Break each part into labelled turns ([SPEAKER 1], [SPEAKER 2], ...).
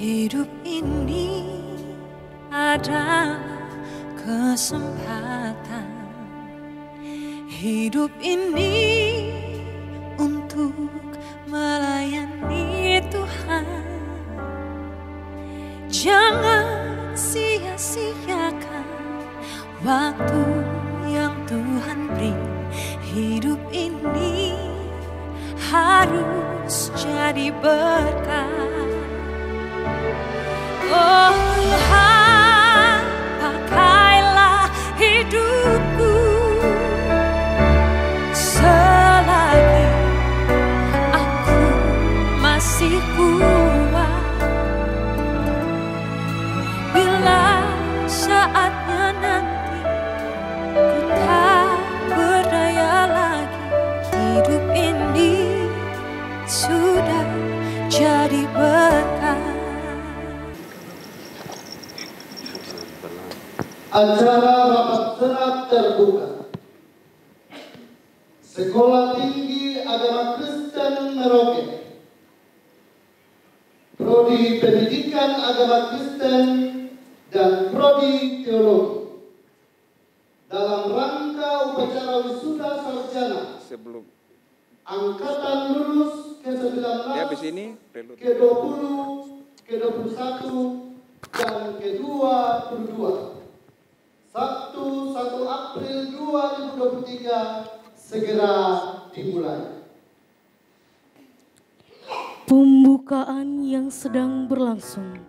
[SPEAKER 1] Hidup ini adalah kesempatan. Hidup ini untuk melayani Tuhan. Jangan sia-siakan waktu yang Tuhan beri. Hidup ini harus jadi berkat. Oh Tuhan, pakailah hidupku selagi aku masih kuat. Bila saatnya nanti ku tak berdaya lagi, hidup ini sudah jadi berkat.
[SPEAKER 2] Acara rapat senat terbuka. Sekolah Tinggi Agama Kristen Merauke, Prodi Pendidikan Agama Kristen dan Prodi Teologi, dalam rangka upacara wisuda sarjana
[SPEAKER 3] sebelum
[SPEAKER 2] angkatan lulus ke-19, ke-20, ke-21, dan ke-22. Sabtu 1 April 2023 segera dimulai.
[SPEAKER 4] Pembukaan yang sedang berlangsung.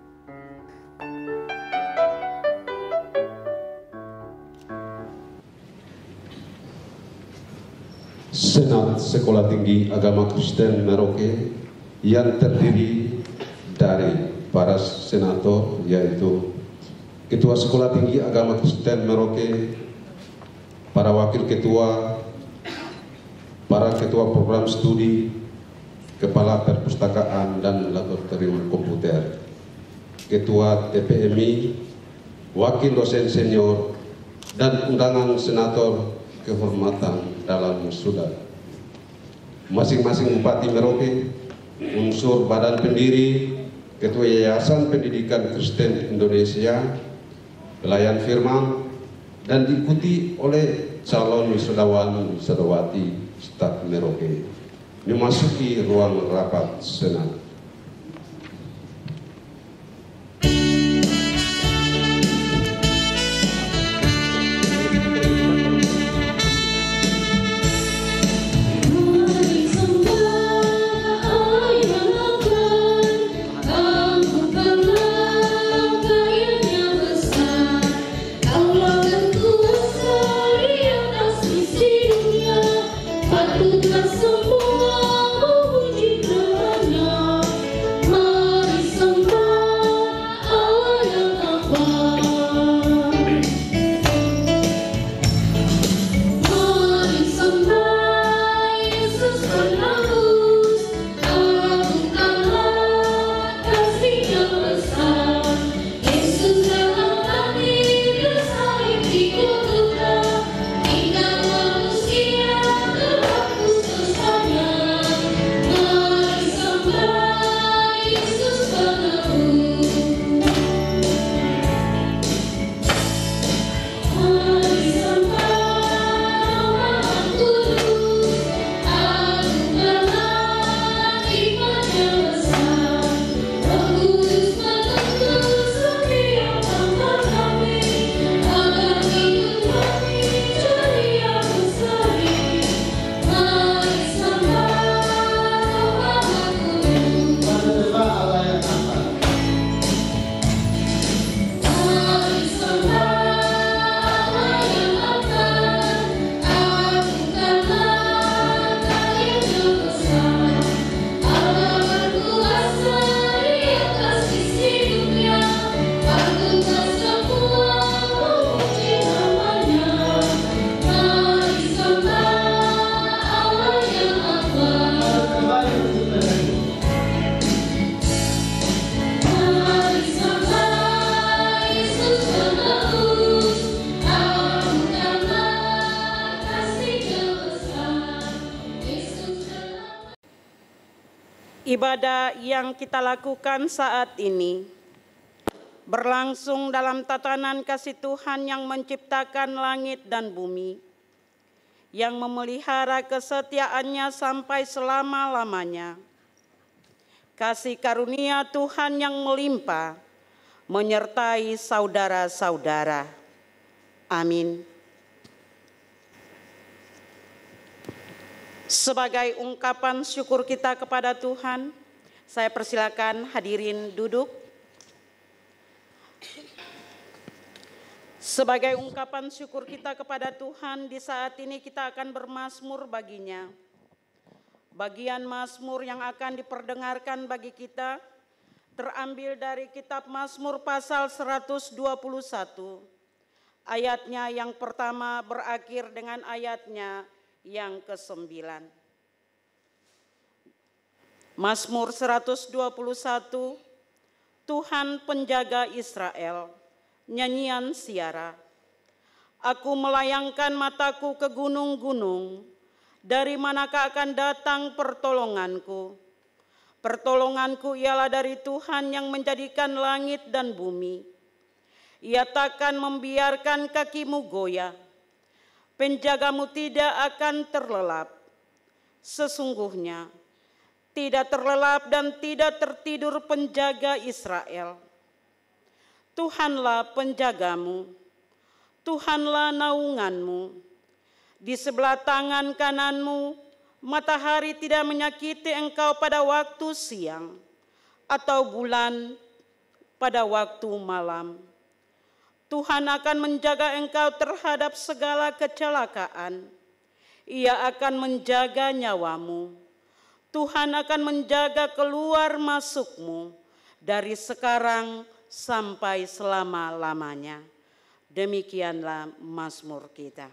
[SPEAKER 5] Senat Sekolah Tinggi Agama Kristen Merauke yang terdiri dari para senator, yaitu Ketua Sekolah Tinggi Agama Kristen Merauke, para wakil ketua, para ketua program studi, kepala perpustakaan dan laboratorium komputer, ketua TPMI, wakil dosen senior, dan undangan senator kehormatan dalam wisuda. Masing-masing Bupati Merauke, unsur badan pendiri, Ketua Yayasan Pendidikan Kristen Indonesia, pelayan firman, dan diikuti oleh calon wisudawan wisudawati staf Merauke memasuki ruang rapat senat.
[SPEAKER 6] Semua memuji namanya.
[SPEAKER 3] Ibadah yang kita lakukan saat ini berlangsung dalam tatanan kasih Tuhan yang menciptakan langit dan bumi, yang memelihara kesetiaannya sampai selama-lamanya. Kasih karunia Tuhan yang melimpah menyertai saudara-saudara. Amin. Sebagai ungkapan syukur kita kepada Tuhan, saya persilakan hadirin duduk. Sebagai ungkapan syukur kita kepada Tuhan, di saat ini kita akan bermazmur baginya. Bagian mazmur yang akan diperdengarkan bagi kita terambil dari kitab Mazmur pasal 121. Ayatnya yang pertama berakhir dengan ayatnya yang ke-9. Mazmur 121, Tuhan penjaga Israel, nyanyian Siara. Aku melayangkan mataku ke gunung-gunung, dari manakah akan datang pertolonganku? Pertolonganku ialah dari Tuhan yang menjadikan langit dan bumi. Ia takkan membiarkan kakimu goyah. Penjagamu tidak akan terlelap. Sesungguhnya tidak terlelap dan tidak tertidur penjaga Israel. Tuhanlah penjagamu, Tuhanlah naunganmu. Di sebelah tangan kananmu, matahari tidak menyakiti engkau pada waktu siang, atau bulan pada waktu malam. Tuhan akan menjaga engkau terhadap segala kecelakaan. Ia akan menjaga nyawamu. Tuhan akan menjaga keluar masukmu dari sekarang sampai selama-lamanya. Demikianlah mazmur kita.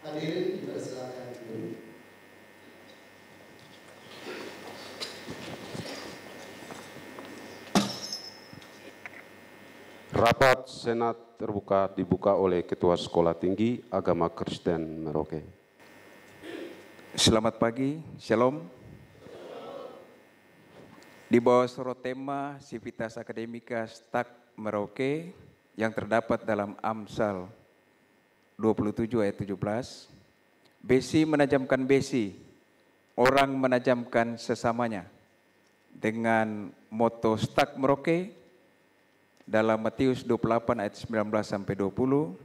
[SPEAKER 2] Hadirin dipersilakan dulu.
[SPEAKER 5] Rapat Senat terbuka dibuka oleh Ketua Sekolah Tinggi Agama Kristen Merauke.
[SPEAKER 6] Selamat pagi, Shalom. Di bawah sorot tema Civitas Academica STAK Merauke yang terdapat dalam Amsal 27 ayat 17, besi menajamkan besi, orang menajamkan sesamanya. Dengan moto STAK Merauke dalam Matius 28 ayat 19-20,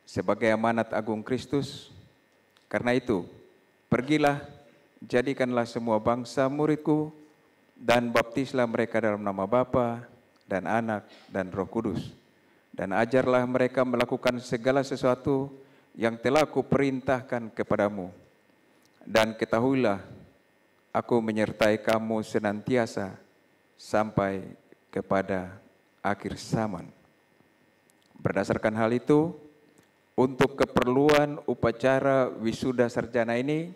[SPEAKER 6] sebagai amanat agung Kristus, karena itu, pergilah, jadikanlah semua bangsa muridku, dan baptislah mereka dalam nama Bapa dan Anak dan Roh Kudus. Dan ajarlah mereka melakukan segala sesuatu yang telah kuperintahkan kepadamu. Dan ketahuilah, aku menyertai kamu senantiasa sampai kepada akhir zaman. Berdasarkan hal itu, untuk keperluan upacara wisuda sarjana ini,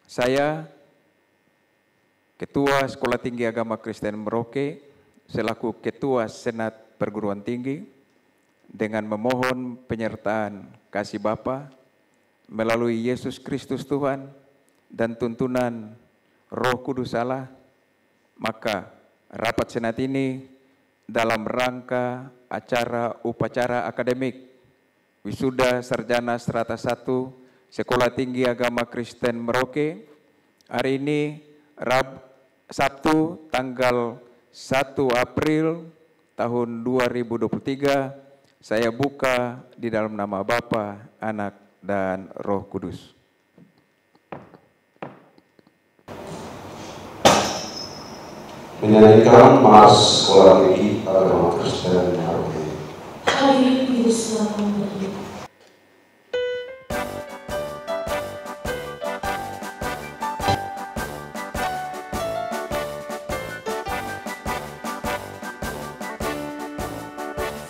[SPEAKER 6] saya, Ketua Sekolah Tinggi Agama Kristen Merauke, selaku Ketua Senat Perguruan Tinggi, dengan memohon penyertaan kasih Bapa melalui Yesus Kristus Tuhan dan tuntunan Roh Kudus Allah, maka rapat Senat ini dalam rangka acara upacara akademik Wisuda Sarjana Strata 1 Sekolah Tinggi Agama Kristen Merauke hari ini Sabtu tanggal 1 April tahun 2023 saya buka di dalam nama Bapa, Anak, dan Roh Kudus.
[SPEAKER 5] Menyanyikan Mars Sekolah Tinggi Agama Kristen Merauke.
[SPEAKER 4] Hadirin silakan berdiri.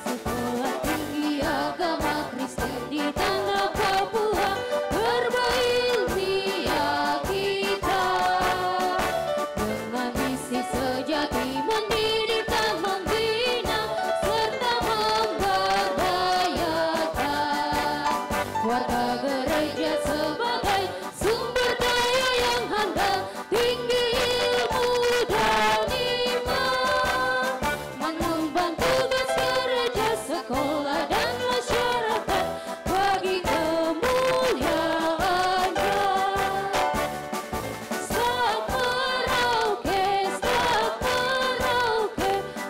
[SPEAKER 1] Sekolah Tinggi Agama Kristen di tanah Papua, berilmiah kita dengan misi sejati mendidik dan membina serta memberdayakan warga gereja sebagai sumber daya yang handal, tinggi ilmu dan iman, mengemban tugas gereja, sekolah dan masyarakat bagi kemuliaannya. Staf Merauke,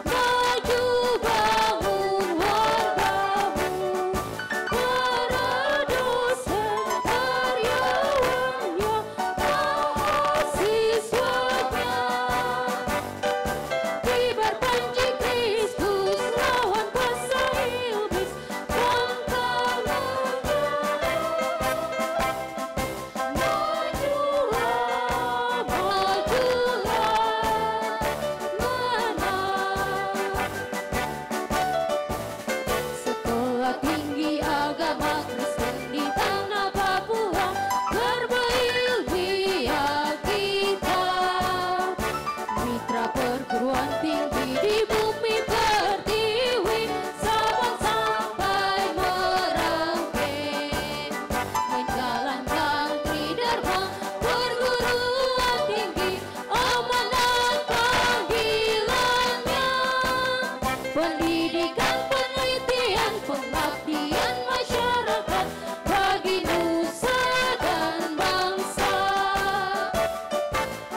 [SPEAKER 1] maju bangun wargamu. Para dosen, karyawannya, mahasiswanya, kibar panji Kristus, lawan kuasa iblis, tantangannya. Majulah, Sekolah Tinggi Agama Kristen di tanah Papua, berilmiah kita, mitra perguruan tinggi di bumi pertiwi, Sabang sampai Merauke, menjalankan tridharma perguruan tinggi, amanat panggilannya, pendidikan, penelitian, pengabdian masyarakat bagi nusa dan bangsa.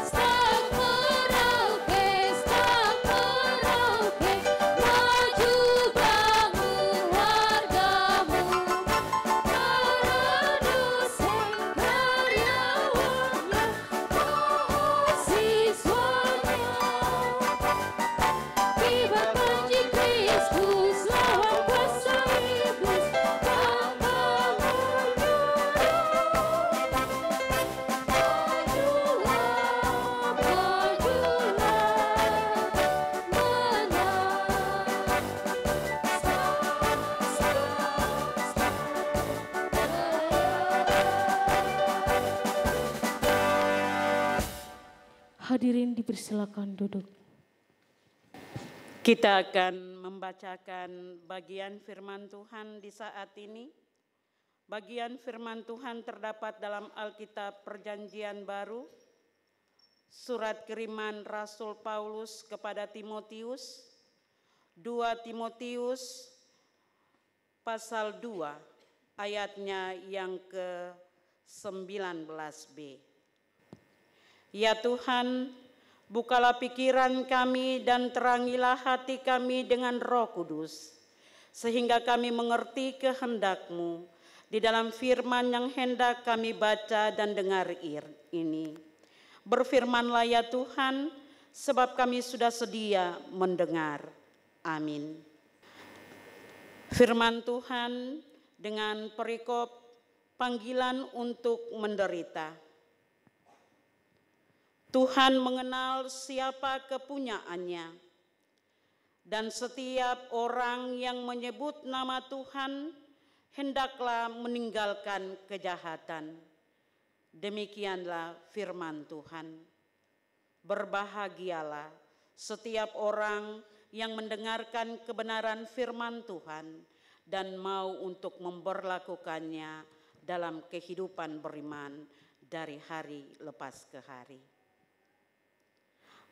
[SPEAKER 1] Staf Merauke, maju bangun wargamu. Para dosen, karyawannya, mahasiswanya, kibar panji Kristus, lawan kuasa iblis, tantangannya.
[SPEAKER 4] Hadirin dipersilakan duduk.
[SPEAKER 3] Kita akan membacakan bagian firman Tuhan di saat ini. Bagian firman Tuhan terdapat dalam Alkitab Perjanjian Baru, surat kiriman Rasul Paulus kepada Timotius, 2 Timotius pasal 2 ayatnya yang ke-19b. Ya Tuhan, bukalah pikiran kami dan terangilah hati kami dengan Roh Kudus, sehingga kami mengerti kehendak-Mu di dalam firman yang hendak kami baca dan dengar ini. Berfirmanlah ya Tuhan, sebab kami sudah sedia mendengar. Amin. Firman Tuhan dengan perikop panggilan untuk menderita. Tuhan mengenal siapa kepunyaannya, dan setiap orang yang menyebut nama Tuhan hendaklah meninggalkan kejahatan. Demikianlah firman Tuhan. Berbahagialah setiap orang yang mendengarkan kebenaran firman Tuhan dan mau untuk memperlakukannya dalam kehidupan beriman dari hari lepas ke hari.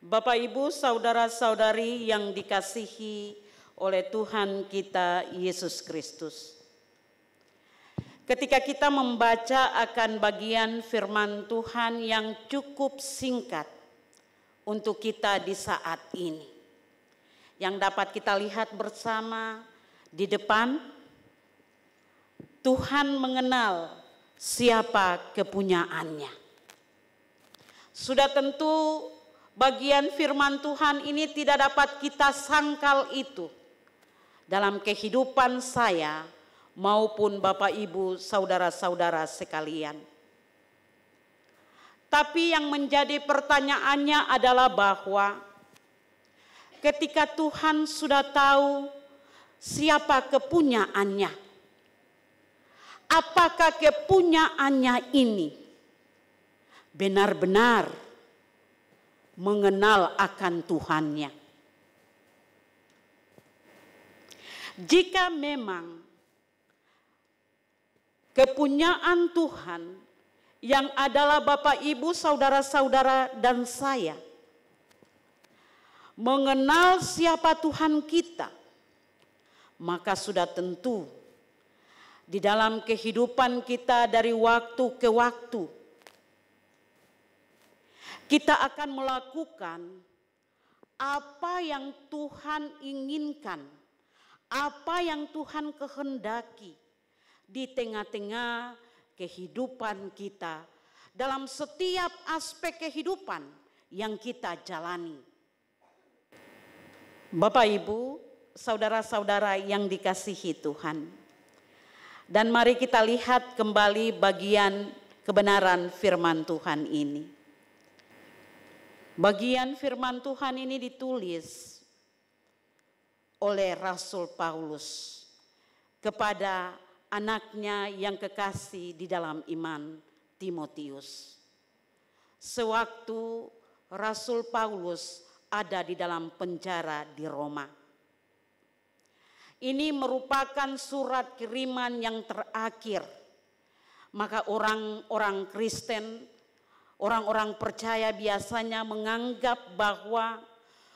[SPEAKER 3] Bapak, Ibu, saudara-saudari yang dikasihi oleh Tuhan kita Yesus Kristus. Ketika kita membaca akan bagian firman Tuhan yang cukup singkat untuk kita di saat ini, yang dapat kita lihat bersama di depan, Tuhan mengenal siapa kepunyaannya. Sudah tentu bagian firman Tuhan ini tidak dapat kita sangkal itu dalam kehidupan saya maupun Bapak Ibu saudara-saudara sekalian. Tapi yang menjadi pertanyaannya adalah bahwa ketika Tuhan sudah tahu siapa kepunyaannya, apakah kepunyaannya ini benar-benar mengenal akan Tuhannya? Jika memang kepunyaan Tuhan yang adalah Bapak, Ibu, saudara-saudara dan saya mengenal siapa Tuhan kita, maka sudah tentu di dalam kehidupan kita dari waktu ke waktu kita akan melakukan apa yang Tuhan inginkan, apa yang Tuhan kehendaki di tengah-tengah kehidupan kita dalam setiap aspek kehidupan yang kita jalani. Bapak, Ibu, saudara-saudara yang dikasihi Tuhan, dan mari kita lihat kembali bagian kebenaran firman Tuhan ini. Bagian firman Tuhan ini ditulis oleh Rasul Paulus kepada anaknya yang kekasih di dalam iman, Timotius. Sewaktu Rasul Paulus ada di dalam penjara di Roma. Ini merupakan surat kiriman yang terakhir. Maka orang-orang Kristen, orang-orang percaya biasanya menganggap bahwa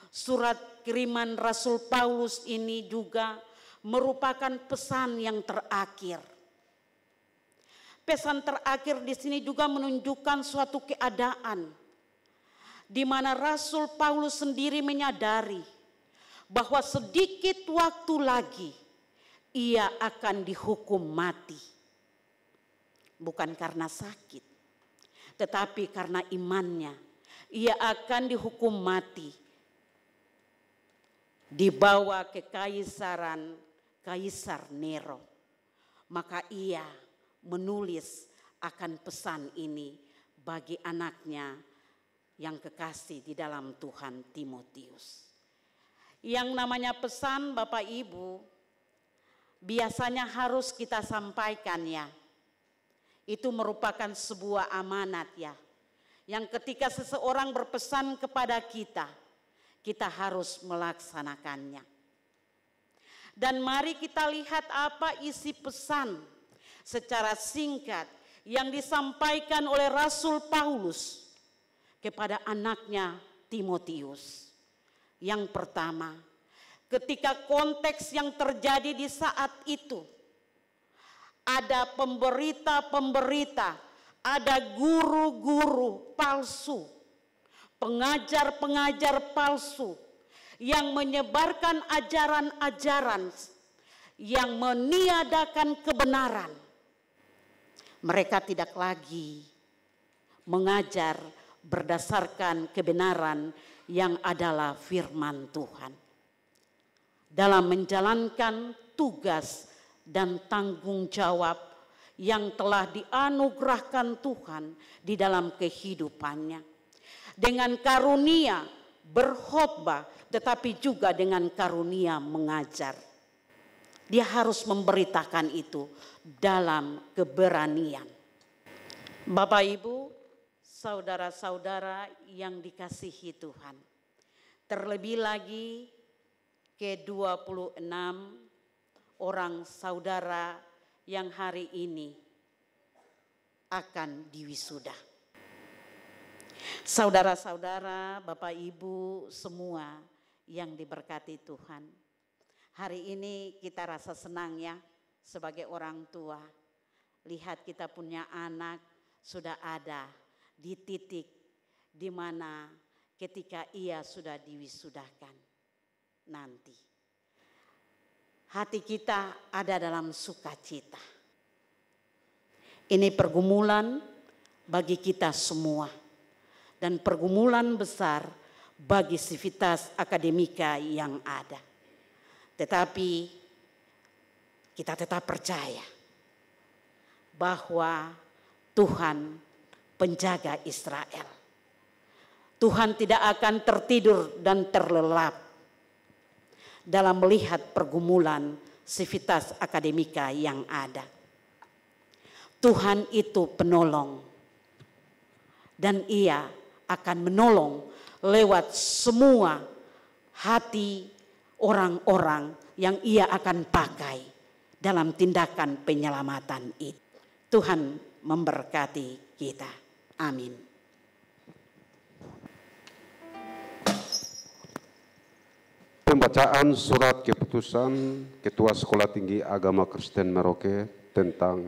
[SPEAKER 3] surat kiriman Rasul Paulus ini juga merupakan pesan yang terakhir. Pesan terakhir di sini juga menunjukkan suatu keadaan di mana Rasul Paulus sendiri menyadari bahwa sedikit waktu lagi ia akan dihukum mati. Bukan karena sakit, tetapi karena imannya. Ia akan dihukum mati, dibawa ke kaisaran Kaisar Nero. Maka ia menulis akan pesan ini bagi anaknya yang kekasih di dalam Tuhan, Timotius. Yang namanya pesan, Bapak Ibu, biasanya harus kita sampaikan ya. Itu merupakan sebuah amanat ya. Yang ketika seseorang berpesan kepada kita, kita harus melaksanakannya. Dan mari kita lihat apa isi pesan secara singkat yang disampaikan oleh Rasul Paulus kepada anaknya Timotius. Yang pertama, ketika konteks yang terjadi di saat itu, ada pemberita-pemberita, ada guru-guru palsu, pengajar-pengajar palsu yang menyebarkan ajaran-ajaran yang meniadakan kebenaran. Mereka tidak lagi mengajar berdasarkan kebenaran yang adalah firman Tuhan. Dalam menjalankan tugas dan tanggung jawab yang telah dianugerahkan Tuhan di dalam kehidupannya. Dengan karunia berkhotbah, tetapi juga dengan karunia mengajar. Dia harus memberitakan itu dalam keberanian. Bapak Ibu, saudara-saudara yang dikasihi Tuhan. Terlebih lagi ke-26 orang saudara yang hari ini akan diwisuda. Saudara-saudara, Bapak Ibu semua yang diberkati Tuhan. Hari ini kita rasa senang ya sebagai orang tua. Lihat kita punya anak sudah ada di titik di mana ketika ia sudah diwisudakan nanti. Hati kita ada dalam sukacita. Ini pergumulan bagi kita semua dan pergumulan besar bagi sivitas akademika yang ada. Tetapi kita tetap percaya bahwa Tuhan penjaga Israel. Tuhan tidak akan tertidur dan terlelap dalam melihat pergumulan sivitas akademika yang ada. Tuhan itu penolong dan ia akan menolong lewat semua hati orang-orang yang ia akan pakai dalam tindakan penyelamatan itu. Tuhan memberkati kita. Amin.
[SPEAKER 5] Pembacaan surat keputusan Ketua Sekolah Tinggi Agama Kristen Merauke tentang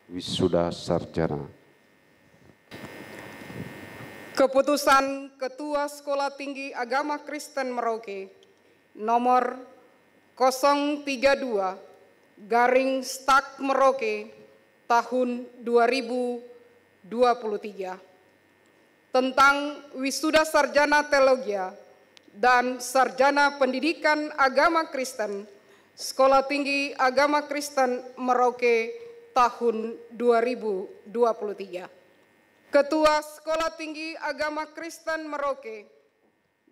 [SPEAKER 5] wisuda sarjana.
[SPEAKER 7] Keputusan Ketua Sekolah Tinggi Agama Kristen Merauke nomor 032/Stak Merauke tahun 2023 tentang wisuda sarjana teologi dan sarjana pendidikan agama Kristen Sekolah Tinggi Agama Kristen Merauke tahun 2023. Ketua Sekolah Tinggi Agama Kristen Merauke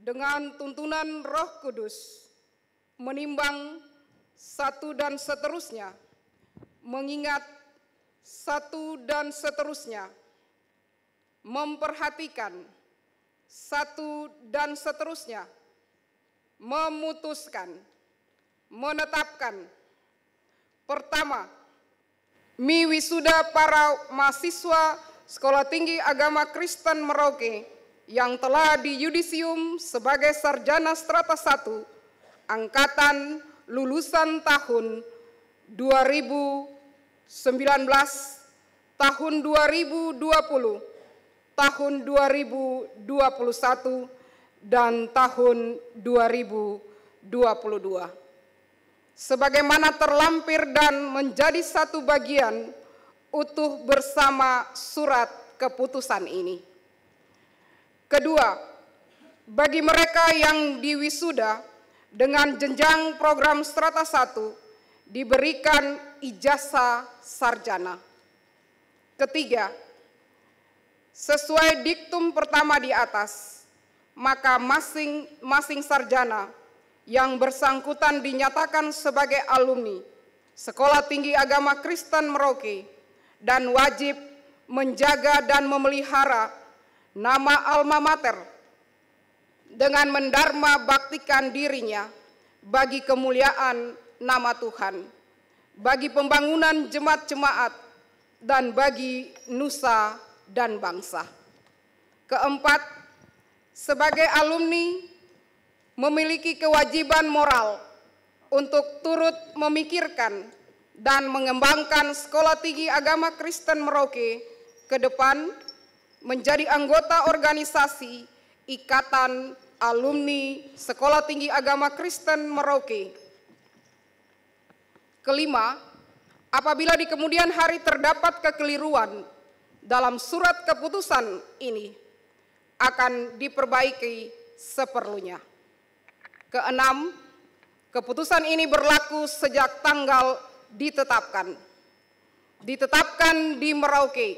[SPEAKER 7] dengan tuntunan Roh Kudus menimbang satu dan seterusnya, mengingat satu dan seterusnya, memperhatikan satu dan seterusnya, memutuskan, menetapkan. Pertama, wisuda para mahasiswa Sekolah Tinggi Agama Kristen Merauke yang telah diyudisium sebagai sarjana strata 1 angkatan lulusan tahun 2019, tahun 2020, tahun 2021, dan tahun 2022. Sebagaimana terlampir dan menjadi satu bagian utuh bersama surat keputusan ini. Kedua, bagi mereka yang diwisuda dengan jenjang program strata 1 diberikan ijazah sarjana. Ketiga, sesuai diktum pertama di atas, maka masing-masing sarjana yang bersangkutan dinyatakan sebagai alumni Sekolah Tinggi Agama Kristen Merauke dan wajib menjaga dan memelihara nama alma mater dengan mendharma baktikan dirinya bagi kemuliaan nama Tuhan, bagi pembangunan jemaat-jemaat, dan bagi nusa dan bangsa. Keempat, sebagai alumni memiliki kewajiban moral untuk turut memikirkan dan mengembangkan Sekolah Tinggi Agama Kristen Merauke ke depan menjadi anggota organisasi Ikatan Alumni Sekolah Tinggi Agama Kristen Merauke. Kelima, apabila di kemudian hari terdapat kekeliruan dalam surat keputusan ini, akan diperbaiki seperlunya. Keenam, keputusan ini berlaku sejak tanggal ditetapkan. ditetapkan di Merauke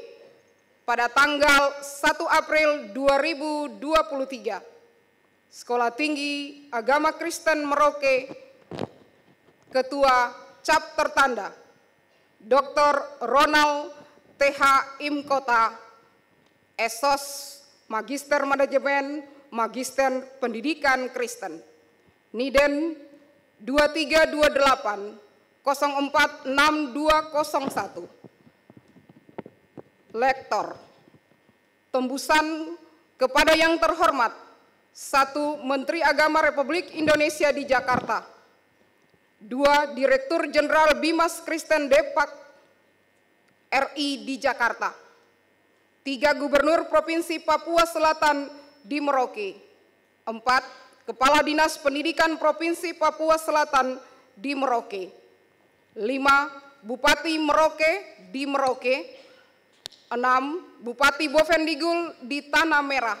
[SPEAKER 7] pada tanggal 1 April 2023. Sekolah Tinggi Agama Kristen Merauke, Ketua Cap Tertanda, Dr. Ronald TH Imkota, Esos, Magister Manajemen, Magister Pendidikan Kristen, Niden 2328 046201. Lektor, tembusan kepada yang terhormat 1. Menteri Agama Republik Indonesia di Jakarta, 2. Direktur Jenderal Bimas Kristen Depak RI di Jakarta, 3. Gubernur Provinsi Papua Selatan di Merauke, 4. Kepala Dinas Pendidikan Provinsi Papua Selatan di Merauke, 5. Bupati Merauke di Merauke, 6. Bupati Bovendigul di Tanah Merah,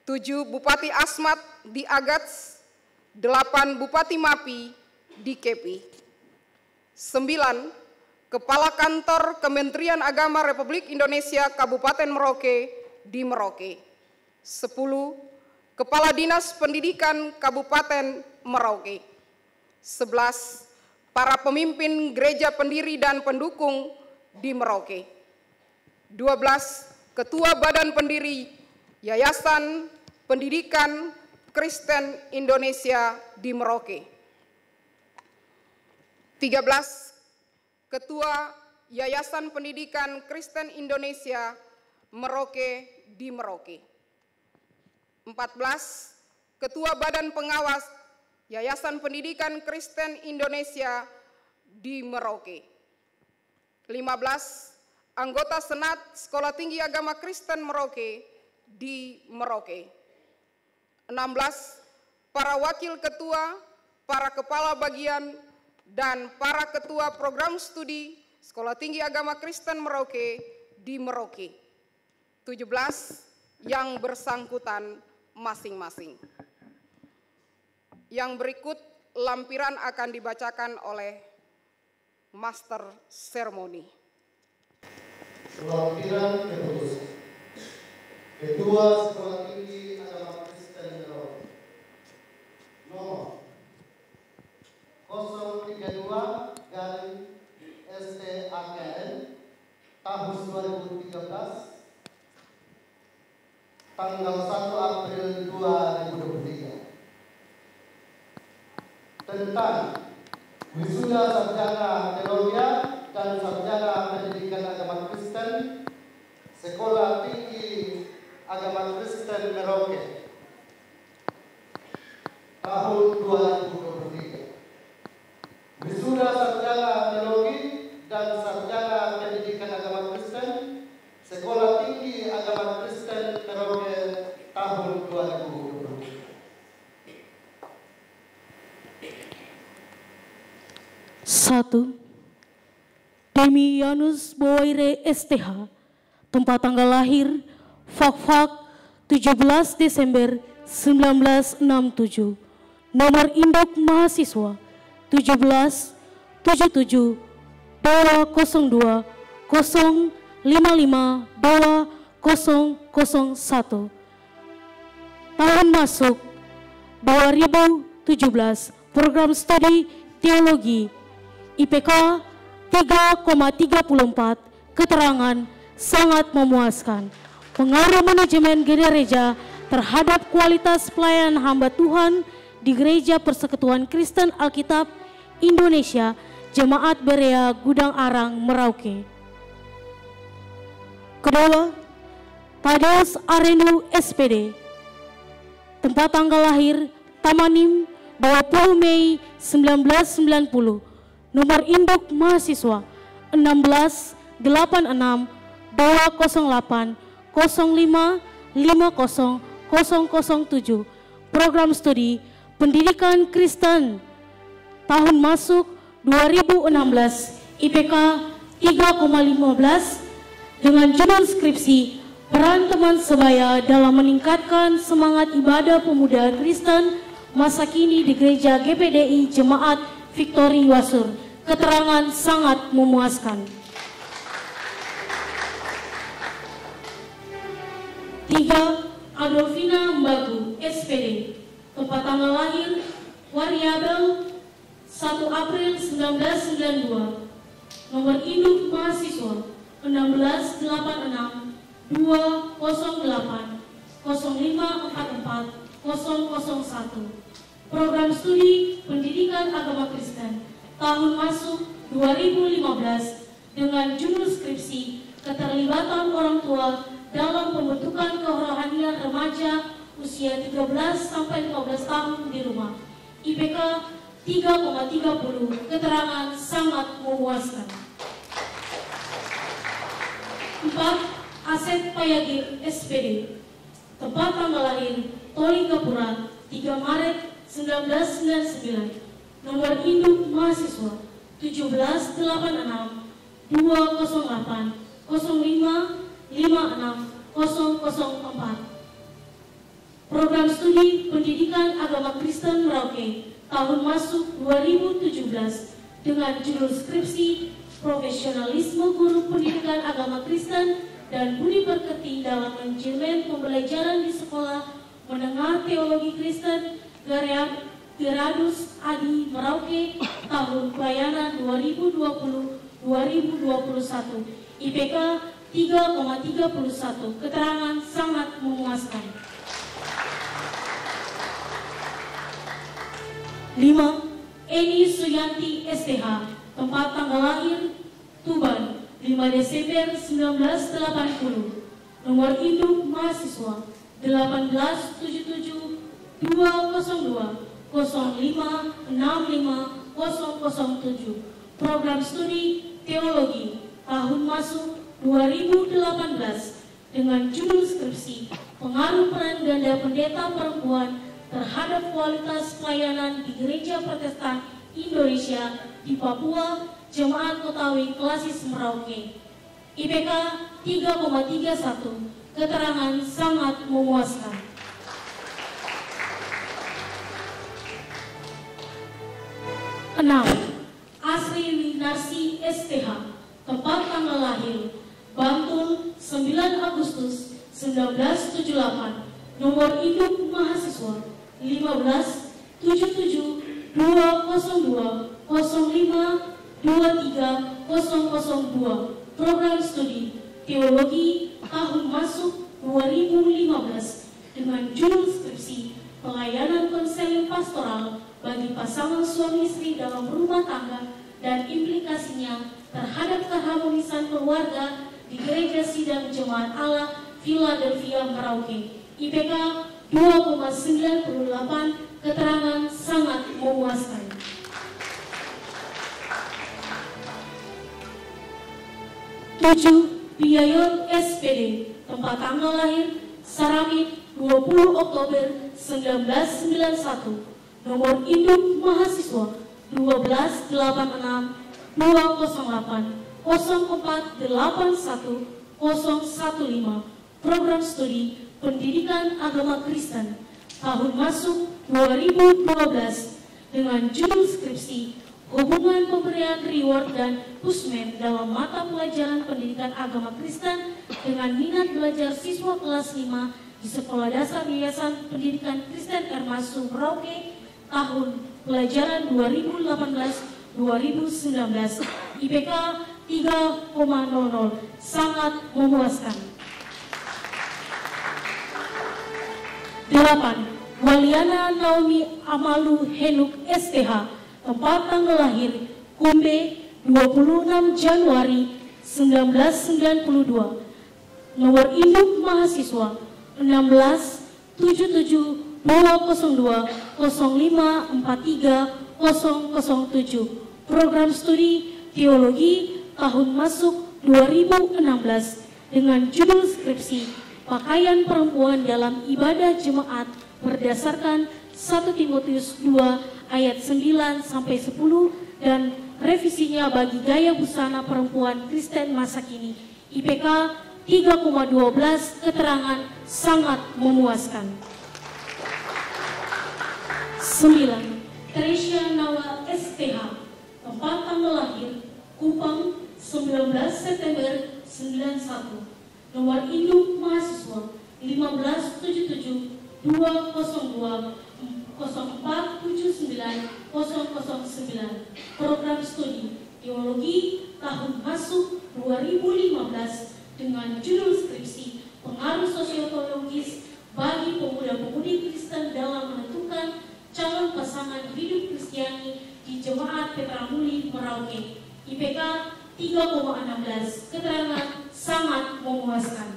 [SPEAKER 7] 7. Bupati Asmat di Agats, 8. Bupati Mapi di Kepi, 9. Kepala Kantor Kementerian Agama Republik Indonesia Kabupaten Merauke di Merauke, 10. Kepala Dinas Pendidikan Kabupaten Merauke, 11. Para pemimpin gereja pendiri dan pendukung di Merauke, 12. Ketua Badan Pendiri Yayasan Pendidikan Kristen Indonesia di Merauke, 13. Ketua Yayasan Pendidikan Kristen Indonesia Merauke di Merauke, 14. Ketua Badan Pengawas Yayasan Pendidikan Kristen Indonesia di Merauke, 15. Anggota Senat Sekolah Tinggi Agama Kristen Merauke di Merauke, 16. Para wakil ketua, para kepala bagian, dan para ketua program studi Sekolah Tinggi Agama Kristen Merauke di Merauke, 17. Yang bersangkutan masing-masing. Yang berikut lampiran akan dibacakan oleh Master Seremoni.
[SPEAKER 2] Lampiran keputusan. Ketua Sekolah Tinggi Agama Kristen Merauke, nomor 032-STAKN tahun 2013, tanggal 1 April 2023, tentang wisuda sarjana teologi dan sarjana pendidikan agama Kristen Sekolah Tinggi Agama Kristen Merauke tahun 2023. Wisuda sarjana teologi dan sarjana pendidikan agama Kristen Sekolah Tinggi Agama Kristen Merauke tahun 2023.
[SPEAKER 4] 1. Demi Yanus Bowaire STH, tempat tanggal lahir Fakfak 17 Desember 1967, nomor induk mahasiswa 17 77 202 055 2001. Tahun masuk 2017, program studi teologi IPK 3,34, keterangan sangat memuaskan. Pengaruh manajemen gereja terhadap kualitas pelayanan hamba Tuhan di Gereja Persekutuan Kristen Alkitab Indonesia Jemaat Berea Gudang Arang Merauke. Kedua, Tadeus Arenu SPD, tempat tanggal lahir Tamanim 20 Mei 1990, nomor induk mahasiswa 16 86 208 05 50 007, program studi pendidikan Kristen, tahun masuk 2016, IPK 3,15, dengan judul skripsi peran teman sebaya dalam meningkatkan semangat ibadah pemuda Kristen masa kini di Gereja GPDI Jemaat Victory Wasur, keterangan sangat memuaskan. 3. Adolfina Mbagu, SPD, tempat tanggal lahir variabel 1 April 1992, nomor induk mahasiswa 1686 208 0544 001. Program studi Pendidikan Agama Kristen tahun masuk 2015 dengan judul skripsi keterlibatan orang tua dalam pembentukan kerohanian remaja usia 13 sampai 15 tahun di rumah. IPK 3,30, keterangan sangat memuaskan. 4. Asep Payagir, SPD, tempat tanggal lahir Toli Gapura 3 Maret 1999, nomor induk mahasiswa 1786 208 05 56 004. Program studi Pendidikan Agama Kristen Merauke tahun masuk 2017 dengan judul skripsi Profesionalisme Guru Pendidikan Agama Kristen dan Budi Pekerti dalam manajemen pembelajaran di sekolah menengah teologi Kristen Geradus Adi Merauke tahun pelayanan 2020-2021. IPK 3,31, keterangan sangat memuaskan. 5. Eni Suyanti STH, tempat tanggal lahir Tuban 5 Desember 1980, nomor induk mahasiswa 1877 202 05 65 007. Program studi teologi tahun masuk 2018 dengan judul skripsi Pengaruh Peran Ganda Pendeta Perempuan terhadap kualitas pelayanan di Gereja Protestan Indonesia di Papua, Jemaat Kotawi Klasis Merauke. IPK 3,31, keterangan sangat memuaskan. 6. Asri Winarsi STH, tempat tanggal lahir Bantul 9 Agustus 1978, nomor induk mahasiswa 15 77 202 05 23 002. Program studi teologi tahun masuk 2015 dengan judul skripsi Pelayanan Konseling Pastoral bagi pasangan suami istri dalam rumah tangga dan implikasinya terhadap keharmonisan keluarga di Gereja Sidang Jemaat Allah Philadelphia Merauke. IPK 2,98, keterangan sangat memuaskan. 7. Biyayot SPD, tempat tanggal lahir Saramit 20 Oktober 1991, nomor induk mahasiswa 1286 208 0481 015. Program studi Pendidikan Agama Kristen tahun masuk 2012 dengan judul skripsi Hubungan Pemberian Reward dan Pusmen dalam mata pelajaran Pendidikan Agama Kristen dengan minat belajar siswa kelas 5 di Sekolah Dasar Yayasan Pendidikan Kristen Ermasu Merauke tahun pelajaran 2018-2019. IPK 3,00, sangat memuaskan. 8. Waliana Naomi Amalu Henuk STH, tempat tanggal lahir Kumbe 26 Januari 1992, nomor induk mahasiswa 16 77 202 0543 007. Program studi teologi tahun masuk 2016 dengan judul skripsi Pakaian Perempuan dalam Ibadah Jemaat berdasarkan 1 Timotius 2 ayat 9 sampai 10 dan revisinya bagi gaya busana perempuan Kristen masa kini. IPK 3,12, keterangan sangat memuaskan. 9. Tresya Nawa STH, Tempat tanggal lahir Kupang 19 September 91. Nomor induk mahasiswa 1577 202 0479 009. Program studi Teologi tahun masuk 2015 dengan judul skripsi Pengaruh Sosioteologis bagi pemuda-pemudi Kristen dalam menentukan calon pasangan hidup Kristiani di Jemaat Petra Muli Merauke. IPK 3,16. Keterangan sangat memuaskan.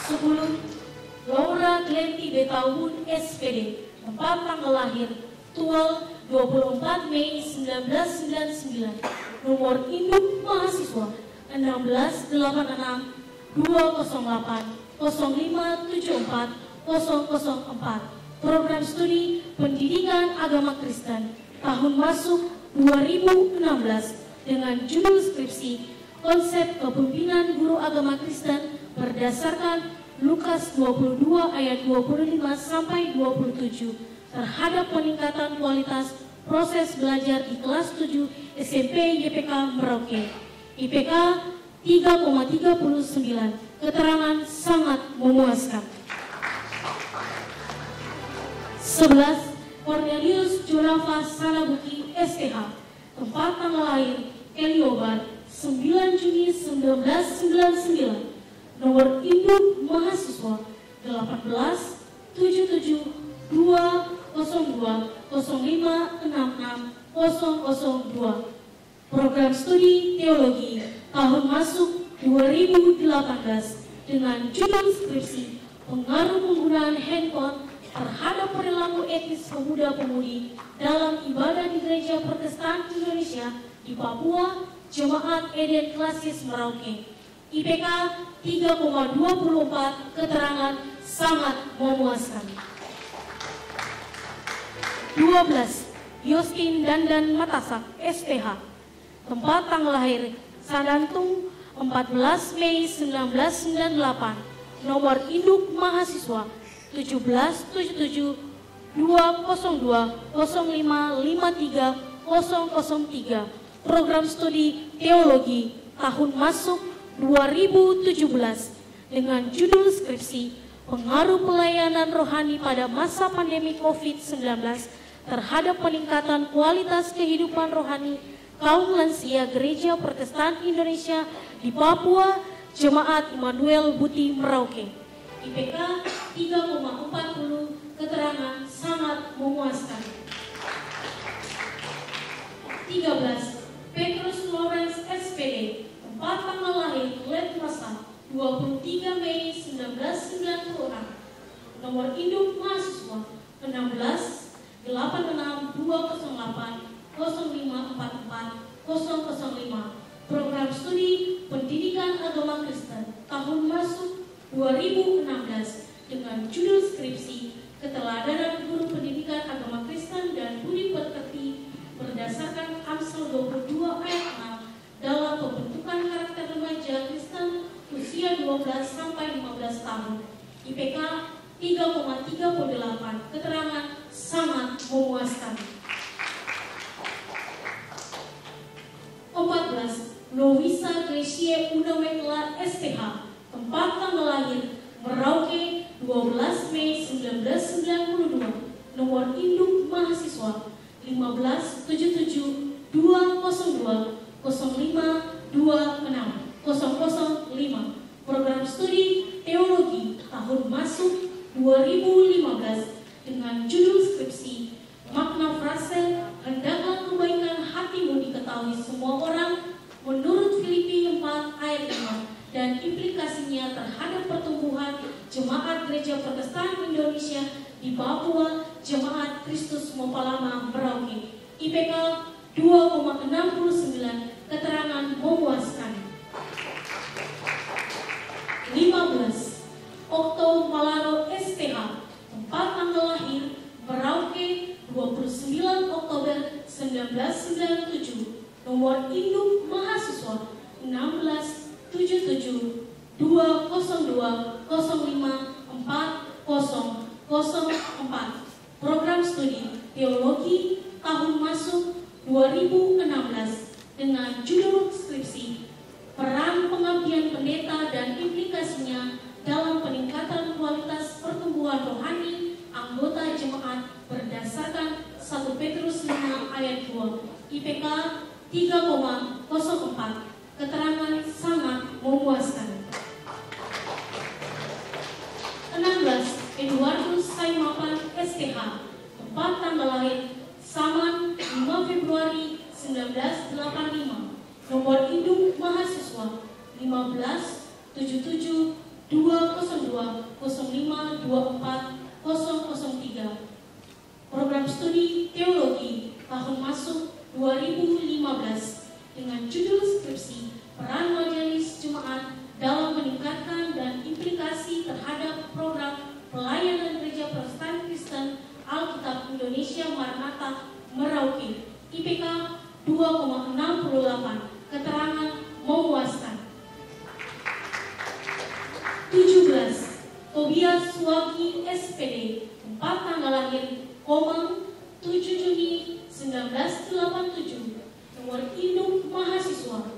[SPEAKER 4] 10. Laura Glenty Betaun SPD. Tempat tanggal lahir Tual 24 Mei 1999. Nomor induk mahasiswa 1686 208 0574 004. Program studi Pendidikan Agama Kristen tahun masuk 2016 dengan judul skripsi Konsep Kepemimpinan Guru Agama Kristen berdasarkan Lukas 22 ayat 25 sampai 27 terhadap peningkatan kualitas proses belajar di kelas 7 SMP YPK Merauke. IPK 3,39. Keterangan sangat memuaskan. 11. Cornelius Jonafa Sanabuki STH. Tempat tanggal lahir Keliobar 9 Juni 1999. Nomor induk mahasiswa 18 77 202 0566 002. Program studi teologi tahun masuk 2018 dengan judul skripsi Pengaruh penggunaan handphone terhadap perilaku etis pemuda-pemudi dalam ibadah di Gereja Protestan Indonesia di Papua, Jemaat Eden Klasis Merauke. IPK 3,24. Keterangan sangat memuaskan. 12. Yostin Dandan Matasak SPH. Tempat tanggal lahir Sadantung 14 Mei 1998. Nomor induk mahasiswa 1777 202 0553 003. Program studi teologi tahun masuk 2017 dengan judul skripsi Pengaruh Pelayanan Rohani pada masa pandemi COVID-19 terhadap peningkatan kualitas kehidupan rohani kaum lansia Gereja Protestan Indonesia di Papua, Jemaat Immanuel Buti Merauke. IPK 3,40. Keterangan sangat memuaskan. 13. Petrus Lawrence SPD. Tempat tanggal lahir Letmasa 23 Mei 1996. Nomor induk mahasiswa 16 86 208 0544 005. Program studi Pendidikan Agama Kristen tahun masuk 2016 dengan judul skripsi Keteladanan Guru Pendidikan Agama Kristen dan Budi Pekerti berdasarkan Amsal 22 ayat 6 dalam pembentukan karakter remaja Kristen usia 12 sampai 15 tahun. IPK 3,38. Keterangan sangat memuaskan. 14. Lovisa Gracie Unawekla STH. Tempat tanggal lahir Merauke 12 Mei 1992. Nomor induk mahasiswa 1577 202 0526 005. Program studi teologi tahun masuk 2015 dengan judul skripsi Makna frase hendaklah kebaikan hatimu diketahui semua orang menurut Filipi 4 ayat 5 dan implikasinya terhadap pertumbuhan Jemaat Gereja Protestan Indonesia di Papua, Jemaat Kristus Mopalama Merauke. IPK 2,69. Keterangan memuaskan. 15. Okto Malaro STH. Tempat tanggal lahir Merauke 29 Oktober 1997. Nomor induk mahasiswa 1677 202 05 4004. Program studi teologi tahun masuk 2016 dengan judul skripsi Peran Pengabdian Pendeta dan Implikasinya dalam Peningkatan Kualitas Pertumbuhan Rohani Anggota Jemaat berdasarkan 1 Petrus 5 ayat 2 IPK 3,04. Keterangan sangat memuaskan. 16. Eduardus Saimapan STH, tempat tanggal lahir Saman 5 Februari 1985, nomor induk mahasiswa 15-77-202-05-24-003. Program studi teologi tahun masuk 2015 dengan judul skripsi Peran Majelis Jemaat dalam meningkatkan dan implikasi terhadap program pelayanan Gereja Protestan Kristen Alkitab Indonesia Maranatha Merauke IPK 2,68. Keterangan memuaskan. 17. Tobias Wagi SPD, tempat tanggal lahir Komang 7 Juni 1987, nomor induk mahasiswa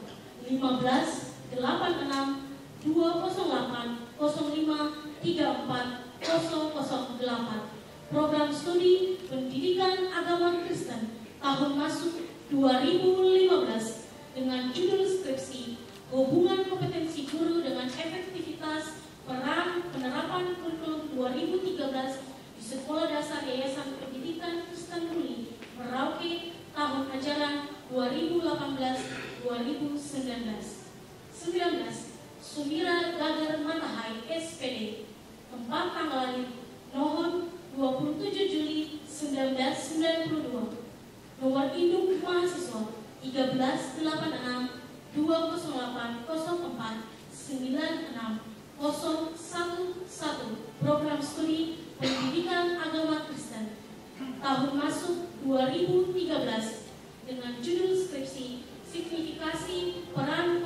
[SPEAKER 4] 15-86-208-05-34-008. Program studi Pendidikan Agama Kristen tahun masuk 2015 dengan judul skripsi Hubungan Kompetensi Guru dengan Efektivitas Peran Penerapan Kurikulum 2013 di Sekolah Dasar Yayasan Pendidikan Kristen Ruli Merauke tahun ajaran 2018-2019. 19. Sumira Gagar Matahai SPD, tempat tanggal lahir Nohon 27 Juli 1992, nomor induk mahasiswa 13-88-208-04-96-011. Program studi Pendidikan Agama Kristen tahun masuk 2013 dengan judul skripsi Signifikasi Peran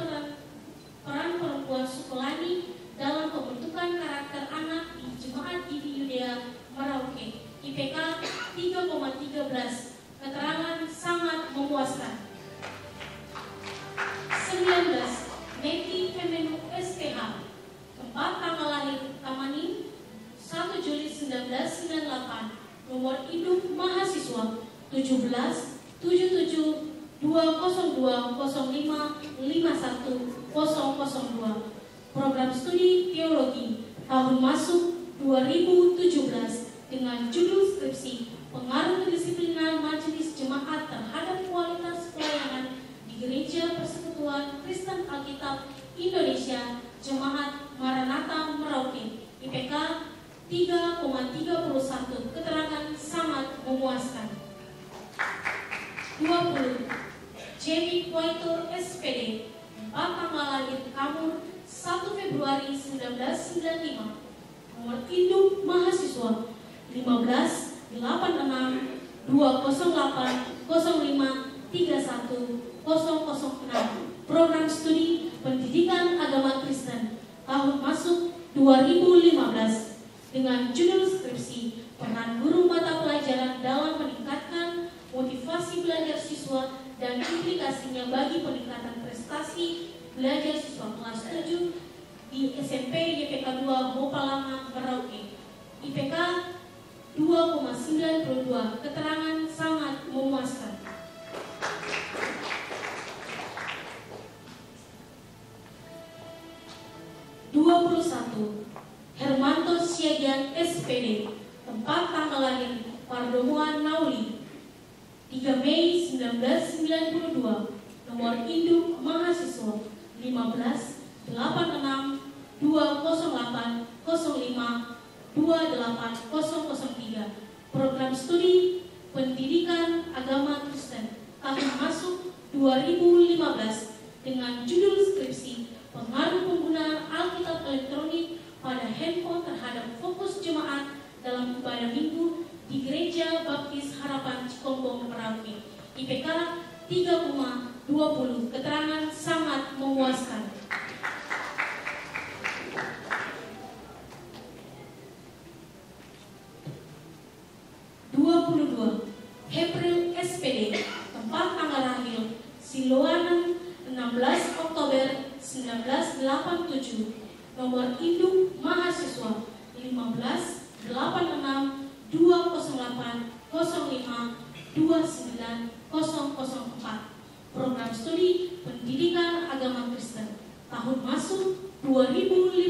[SPEAKER 4] Perempuan Sukolani dalam Pembentukan Karakter Anak di Jemaat Gidi Yudea Merauke IPK 3,13. Keterangan sangat memuaskan. 19. Meki Femenu SPH, tempat tanggal lahir Tamani 1 Juli 1998, nomor induk mahasiswa 17-202-05-51-002. Program studi teologi tahun masuk 2017 dengan judul skripsi Pengaruh Kedisiplinan Majelis Jemaat terhadap Kualitas Pelayanan di Gereja Persekutuan Kristen Alkitab Indonesia Jemaat Maranatha Merauke IPK 3,31. Keterangan sangat memuaskan. 20. Jenny Poitor SPD, tempat tanggal lahir Kamur 1 Februari 1995, nomor induk mahasiswa 15-86-208-05-31-006. Program studi Pendidikan Agama Kristen tahun masuk 2015 dengan judul skripsi Peran Guru Mata Pelajaran dalam Meningkatkan Motivasi Belajar Siswa dan Implikasinya bagi Peningkatan Prestasi Belajar Siswa kelas 7 di SMP YPK 2 Mopalama Merauke IPK 2,92. Keterangan sangat memuaskan. 21. Hermanto Siagian SPD, tempat tanggal lahir Pardomuan Nauli 3 Mei 1992, nomor induk mahasiswa 15-88-208-05-28003. Program studi Pendidikan Agama Kristen tahun masuk 2015 dengan judul skripsi Pengaruh Penggunaan Alkitab Elektronik pada Handphone terhadap Fokus Jemaat dalam Ibadah Minggu di Gereja Baptis Harapan Cikombong Merauke IPK 3,20. Keterangan sangat memuaskan. 22. Hebril SPD, tempat tanggal lahir Siloanan 16 Oktober 1987, nomor induk mahasiswa 15 86 208 05 29 004. Program studi Pendidikan Agama Kristen tahun masuk 2015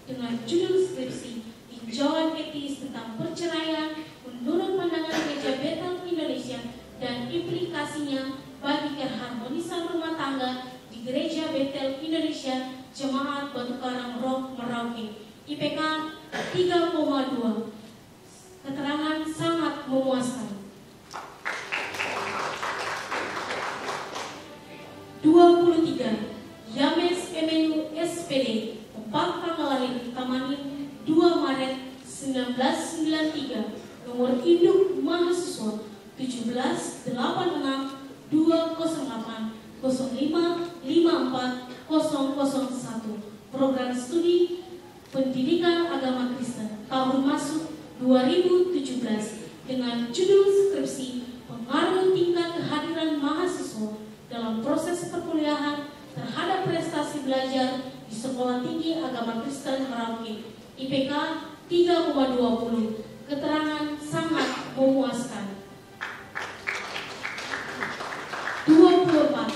[SPEAKER 4] dengan judul skripsi Tinjauan Etis tentang Perceraian menurut pandangan Gereja Bethel Indonesia dan implikasinya bagi keharmonisan rumah tangga di Gereja Bethel Indonesia Jemaat Batu Karang Rock Merauke. IPK 3,2. Keterangan sangat memuaskan. 23. Yames Emenu SPD, tempat tanggal lahir Tamanin 2 Maret 1993, nomor induk mahasiswa 17 86 208 05 54 001. Program studi Pendidikan Agama Kristen tahun masuk 2017 dengan judul skripsi Pengaruh tingkat kehadiran mahasiswa dalam proses perkuliahan terhadap prestasi belajar di Sekolah Tinggi Agama Kristen Merauke. IPK 3,20. Keterangan sangat memuaskan. 24.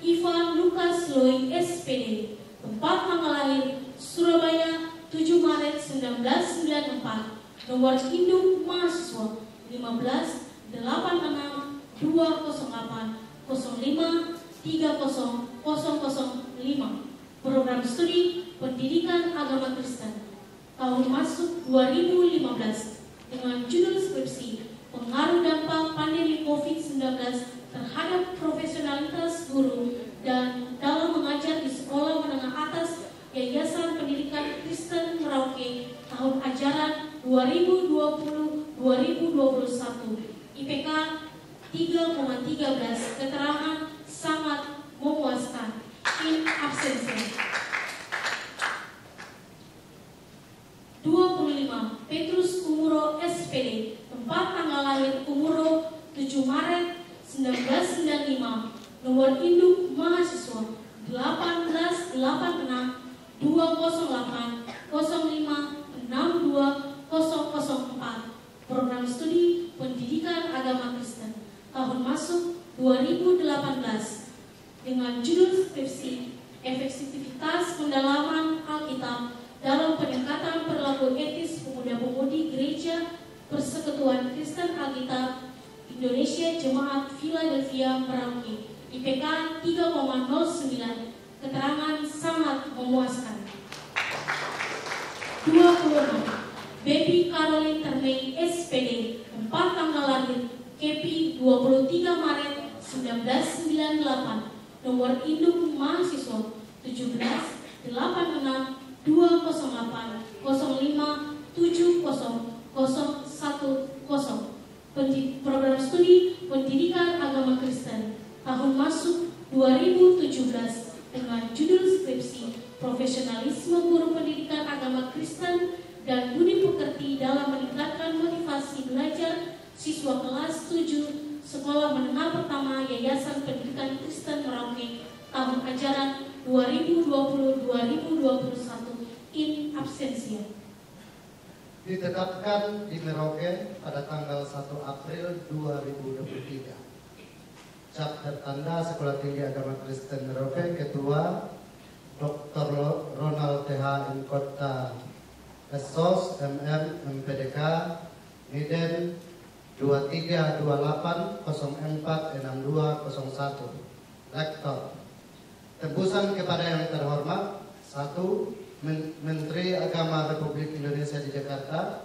[SPEAKER 4] Ivan Lukas Loy SPD, tempat tanggal lahir Surabaya 7 Maret 1994, nomor induk mahasiswa 15 86 208 05 30 005. Program studi Pendidikan Agama Kristen tahun masuk 2015 dengan judul skripsi Pengaruh dampak pandemi COVID-19 terhadap profesionalitas guru dan dalam mengajar di sekolah menengah atas Yayasan Pendidikan Kristen Merauke tahun ajaran 2020-2021. IPK 3,13. Keterangan sangat memuaskan. In absentia. 25. Petrus Umuro SPD, tempat tanggal lahir Umuro 7 Maret 1995, nomor induk mahasiswa 18 86 208 05 62 004. Program studi Pendidikan Agama Kristen tahun masuk 2018 dengan judul skripsi Efektivitas Pendalaman Alkitab dalam peningkatan perilaku etis pemuda-pemudi Gereja Persekutuan Kristen Alkitab Indonesia Jemaat Philadelphia Merauke. IPK 3,09. Keterangan sangat memuaskan. 26. Baby Caroline Termei SPD, tempat tanggal lahir KP 23 Maret 1998, nomor induk mahasiswa 17 86 208 05 70 010. Program studi Pendidikan Agama Kristen tahun masuk 2017 dengan judul skripsi Profesionalisme Guru Pendidikan Agama Kristen dan Budi Pekerti dalam meningkatkan motivasi belajar siswa kelas 7 Sekolah Menengah Pertama Yayasan Pendidikan Kristen Merauke tahun ajaran 2020-2021. In absentia.
[SPEAKER 2] Ditetapkan di Merauke pada tanggal 1 April 2023. Cap tertanda Sekolah Tinggi Agama Kristen Merauke, Ketua Dr. Ronald TH Inkota SOS MM MPDK Niden 2328046201. Rektor. Tembusan kepada yang terhormat. 1. Menteri Agama Republik Indonesia di Jakarta.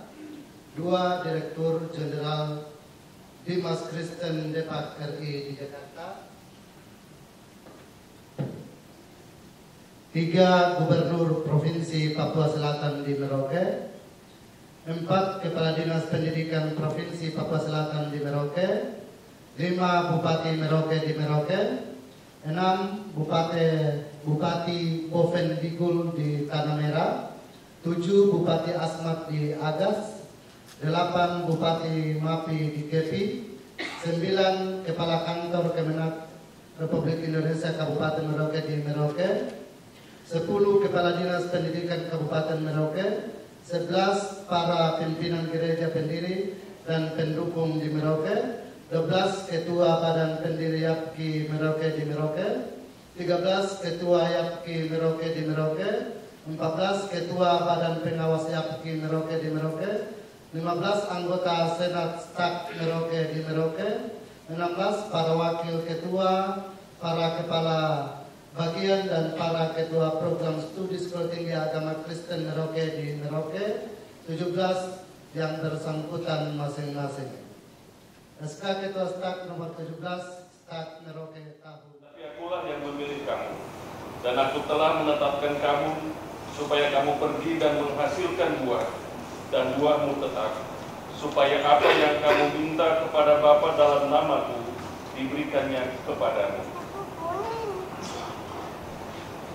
[SPEAKER 2] 2. Direktur Jenderal Dimas Kristen Depak RI di Jakarta. 3. Gubernur Provinsi Papua Selatan di Merauke. 4. Kepala Dinas Pendidikan Provinsi Papua Selatan di Merauke. 5. Bupati Merauke di Merauke. 6. Bupati Boven Digul di Tanah Merah. 7. Bupati Asmat di Agas. 8. Bupati Mapi di Kepi. 9 Kepala Kantor Kemenak Republik Indonesia Kabupaten Merauke di Merauke, 10 Kepala Dinas Pendidikan Kabupaten Merauke, 11 para pimpinan gereja pendiri dan pendukung di Merauke, 12 Ketua Badan Pendiri YAPKI Merauke di Merauke, 13 Ketua YAPKI Merauke di Merauke, 14 Ketua Badan Pengawas YAPKI Merauke di Merauke, 15 anggota Senat Staf Merauke di Merauke, 16 para wakil ketua, para kepala bagian dan para ketua program studi Sekolah Tinggi Agama Kristen Merauke di Merauke, 17 yang bersangkutan masing-masing. SK Ketua Staf nomor 17 Staf Merauke Tahu.
[SPEAKER 8] Tapi akulah yang memilih kamu, dan aku telah menetapkan kamu supaya kamu pergi dan menghasilkan buah, dan buahmu tetap, supaya apa yang kamu minta kepada Bapa dalam namaku diberikannya kepadamu.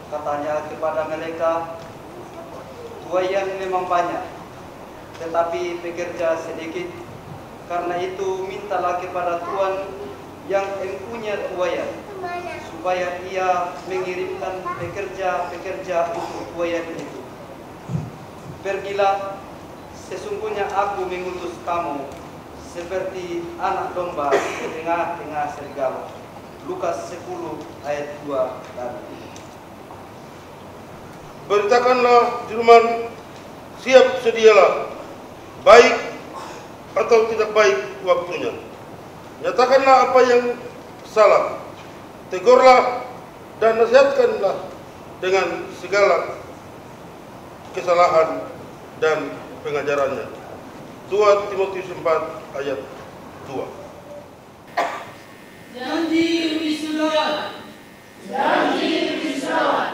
[SPEAKER 9] Katanya kepada mereka, tuaian memang banyak, tetapi pekerja sedikit. Karena itu mintalah kepada Tuhan yang mempunyai tuaian, supaya ia mengirimkan pekerja-pekerja untuk tuaian itu. Pergilah, sesungguhnya aku mengutus kamu seperti anak domba di tengah-tengah serigala. Lukas 10 ayat 2 dan 3.
[SPEAKER 10] Beritakanlah firman, siap sedialah, baik atau tidak baik waktunya. Nyatakanlah apa yang salah, tegurlah dan nasihatkanlah dengan segala kesalahan dan pengajarannya. 2 Timotius 4 ayat 2.
[SPEAKER 11] Janji wisudawan. Janji wisudawan.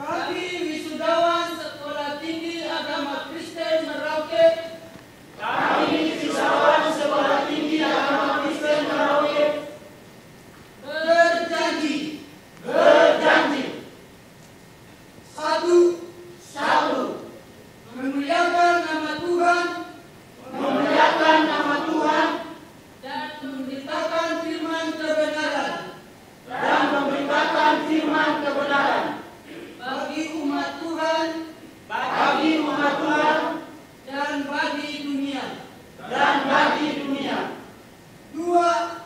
[SPEAKER 11] Kami wisudawan Sekolah Tinggi Agama Kristen Merauke. Kami wisudawan Sekolah Tinggi Agama Kristen Merauke. Berjanji. Berjanji. Satu. Memuliakan nama Tuhan. Memuliakan nama Tuhan. Dan memberitakan firman kebenaran. Dan memberitakan firman kebenaran. Bagi umat Tuhan, bagi umat Tuhan, dan bagi dunia, dan bagi dunia. Dua,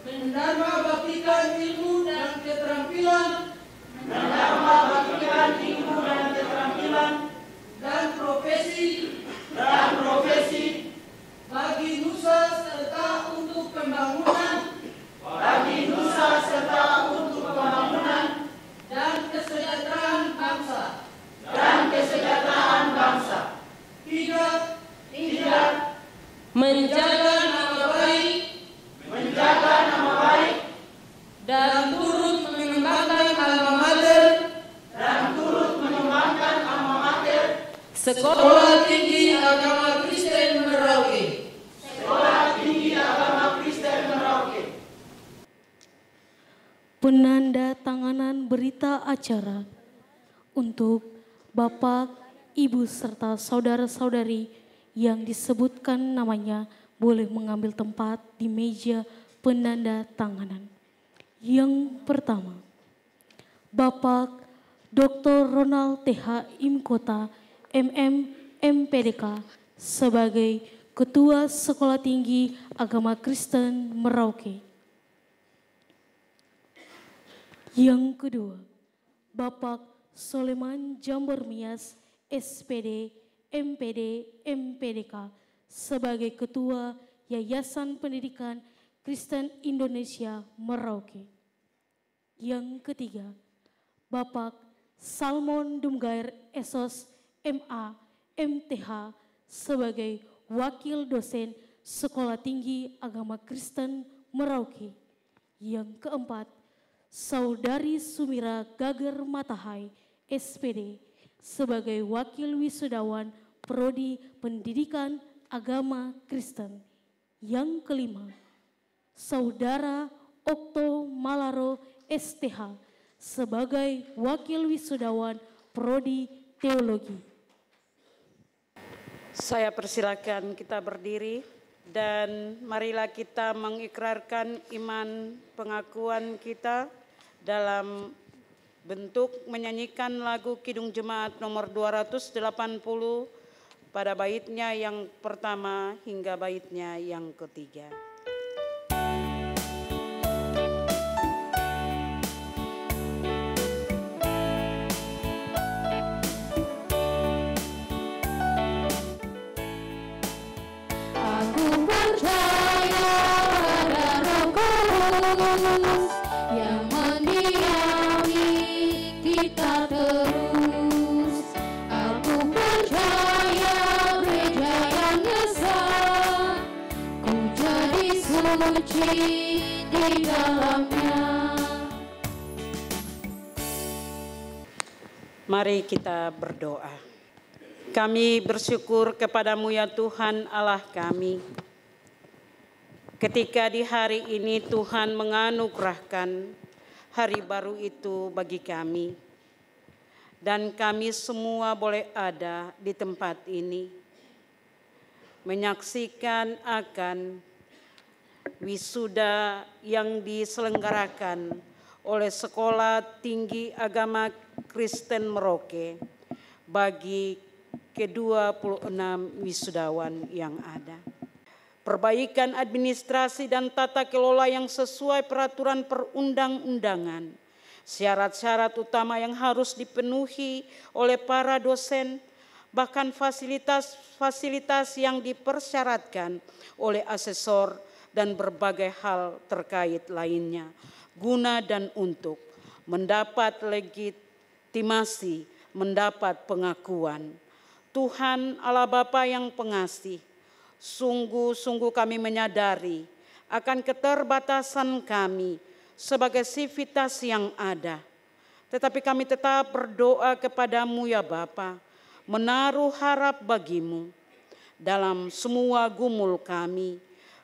[SPEAKER 11] mendharma baktikan ilmu dan keterampilan, mendharma baktikan ilmu dan keterampilan, dan profesi, bagi nusa serta untuk pembangunan, bagi nusa serta untuk pembangunan. Dan kesejahteraan bangsa. Tiga, menjaga nama baik. Dan turut mengembangkan alma mater. Sekolah Tinggi Agama Kristen Merauke.
[SPEAKER 4] Penanda tanganan berita acara untuk Bapak, Ibu, serta saudara-saudari yang disebutkan namanya boleh mengambil tempat di meja penanda tanganan. Yang pertama, Bapak Dr. Ronald TH Imkota, MM, MPDK, sebagai Ketua Sekolah Tinggi Agama Kristen Merauke. Yang kedua, Bapak Soleman Jambor Mias, SPD, MPD, MPDK, sebagai Ketua Yayasan Pendidikan Kristen Indonesia Merauke. Yang ketiga, Bapak Salmon Dumgair Esos, MA, MTH, sebagai Wakil Dosen Sekolah Tinggi Agama Kristen Merauke. Yang keempat, Saudari Sumira Gager Matahai, SPD, sebagai Wakil Wisudawan Prodi Pendidikan Agama Kristen. Yang kelima, Saudara Okto Malaro, STH, sebagai Wakil Wisudawan Prodi Teologi.
[SPEAKER 3] Saya persilakan kita berdiri dan marilah kita mengikrarkan iman pengakuan kita dalam bentuk menyanyikan lagu Kidung Jemaat nomor 280 pada baitnya yang pertama hingga baitnya yang ketiga.
[SPEAKER 1] Aku percaya pada Roh Kudus yang mendiami kita terus. Aku percaya gereja yang esa, ku jadi suci di dalamnya.
[SPEAKER 3] Mari kita berdoa. Kami bersyukur kepadamu ya Tuhan Allah kami. Ketika di hari ini Tuhan menganugerahkan hari baru itu bagi kami. Dan kami semua boleh ada di tempat ini. Menyaksikan akan wisuda yang diselenggarakan oleh Sekolah Tinggi Agama Kristen Merauke bagi ke-26 wisudawan yang ada. Perbaikan administrasi dan tata kelola yang sesuai peraturan perundang-undangan. Syarat-syarat utama yang harus dipenuhi oleh para dosen, bahkan fasilitas-fasilitas yang dipersyaratkan oleh asesor dan berbagai hal terkait lainnya, guna dan untuk mendapat legitimasi, mendapat pengakuan. Tuhan Allah Bapa yang pengasih, sungguh-sungguh kami menyadari akan keterbatasan kami sebagai sivitas yang ada. Tetapi kami tetap berdoa kepadamu ya Bapa, menaruh harap bagimu dalam semua gumul kami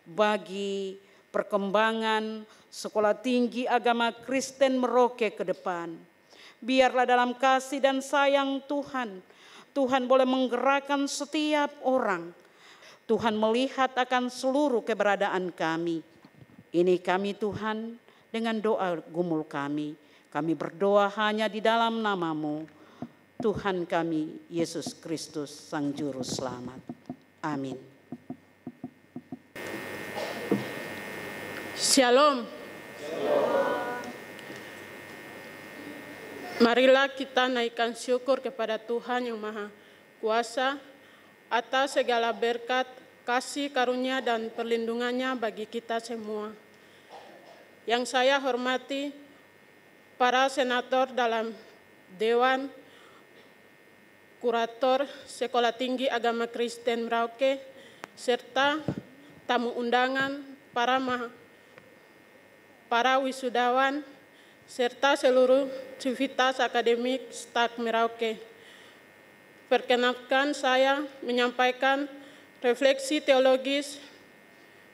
[SPEAKER 3] bagi perkembangan Sekolah Tinggi Agama Kristen Merauke ke depan. Biarlah dalam kasih dan sayang Tuhan boleh menggerakkan setiap orang. Tuhan melihat akan seluruh keberadaan kami. Ini kami Tuhan dengan doa gumul kami. Kami berdoa hanya di dalam nama-Mu, Tuhan kami Yesus Kristus Sang Juru Selamat. Amin.
[SPEAKER 12] Shalom. Marilah kita naikkan syukur kepada Tuhan yang Maha Kuasa atas segala berkat, kasih karunia dan perlindungannya bagi kita semua. Yang saya hormati para senator dalam Dewan Kurator Sekolah Tinggi Agama Kristen Merauke, serta tamu undangan, para wisudawan, serta seluruh civitas akademik STAK Merauke. Perkenankan saya menyampaikan refleksi teologis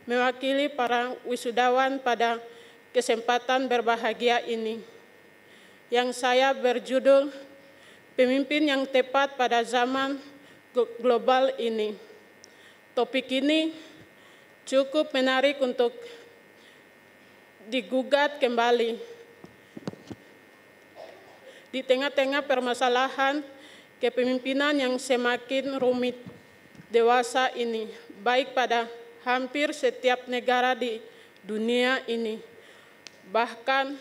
[SPEAKER 12] mewakili para wisudawan pada kesempatan berbahagia ini, yang saya berjudul Pemimpin yang Tepat pada Zaman Global ini. Topik ini cukup menarik untuk digugat kembali. Di tengah-tengah permasalahan kepemimpinan yang semakin rumit dewasa ini, baik pada hampir setiap negara di dunia ini. Bahkan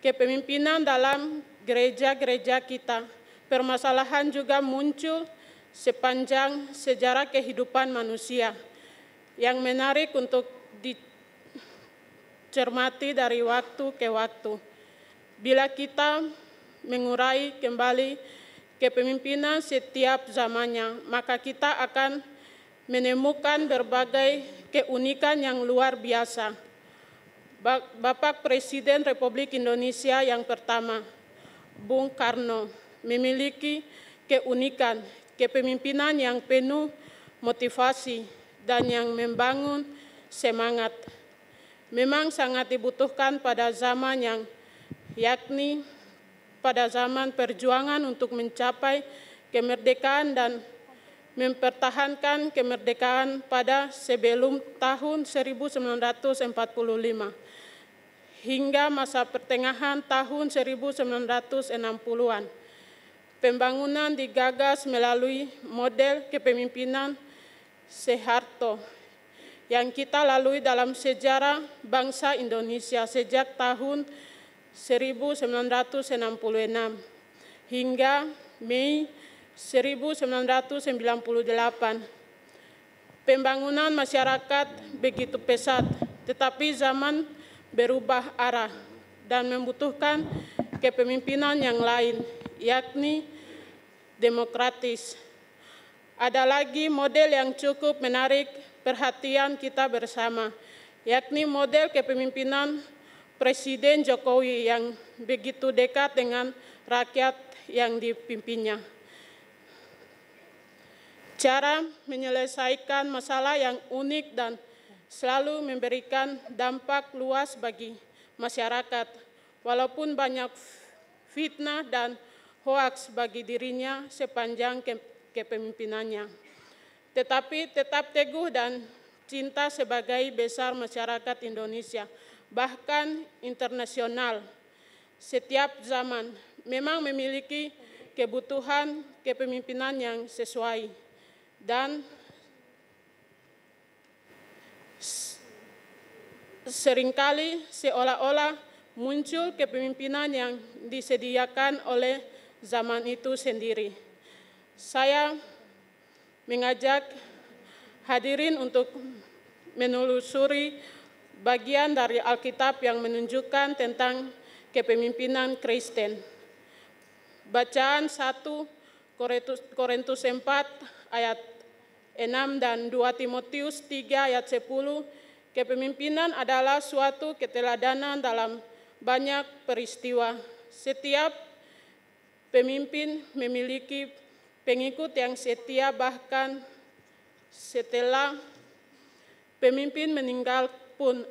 [SPEAKER 12] kepemimpinan dalam gereja-gereja kita, permasalahan juga muncul sepanjang sejarah kehidupan manusia yang menarik untuk dicermati dari waktu ke waktu. Bila kita mengurai kembali kepemimpinan setiap zamannya, maka kita akan menemukan berbagai keunikan yang luar biasa. Bapak Presiden Republik Indonesia yang pertama, Bung Karno, memiliki keunikan kepemimpinan yang penuh motivasi dan yang membangun semangat. Memang sangat dibutuhkan pada zaman yang yakni pada zaman perjuangan untuk mencapai kemerdekaan dan mempertahankan kemerdekaan pada sebelum tahun 1945 hingga masa pertengahan tahun 1960-an. Pembangunan digagas melalui model kepemimpinan Soeharto yang kita lalui dalam sejarah bangsa Indonesia sejak tahun 1966 hingga Mei 1998. Pembangunan masyarakat begitu pesat, tetapi zaman berubah arah dan membutuhkan kepemimpinan yang lain, yakni demokratis. Ada lagi model yang cukup menarik perhatian kita bersama, yakni model kepemimpinan Presiden Jokowi yang begitu dekat dengan rakyat yang dipimpinnya. Cara menyelesaikan masalah yang unik dan selalu memberikan dampak luas bagi masyarakat, walaupun banyak fitnah dan hoaks bagi dirinya sepanjang kepemimpinannya. Tetapi tetap teguh dan cinta sebagai besar masyarakat Indonesia, bahkan internasional. Setiap zaman memang memiliki kebutuhan kepemimpinan yang sesuai. Dan seringkali seolah-olah muncul kepemimpinan yang disediakan oleh zaman itu sendiri. Saya mengajak hadirin untuk menelusuri bagian dari Alkitab yang menunjukkan tentang kepemimpinan Kristen. Bacaan 1 Korintus 4 ayat 6 dan 2 Timotius 3 ayat 10, kepemimpinan adalah suatu keteladanan dalam banyak peristiwa. Setiap pemimpin memiliki pengikut yang setia, bahkan setelah pemimpin meninggal pun,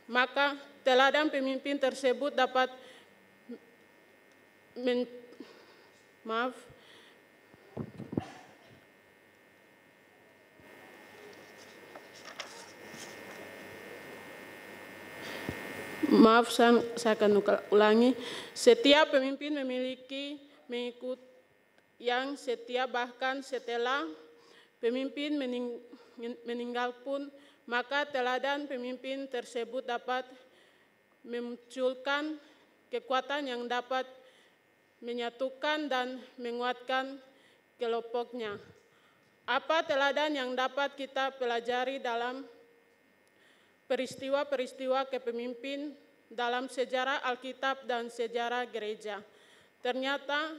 [SPEAKER 12] maka teladan pemimpin tersebut dapat saya akan ulangi. Setiap pemimpin memiliki mengikut yang setia, bahkan setelah pemimpin meninggal pun, maka teladan pemimpin tersebut dapat memunculkan kekuatan yang dapat menyatukan dan menguatkan kelompoknya. Apa teladan yang dapat kita pelajari dalam peristiwa-peristiwa kepemimpin dalam sejarah Alkitab dan sejarah gereja? Ternyata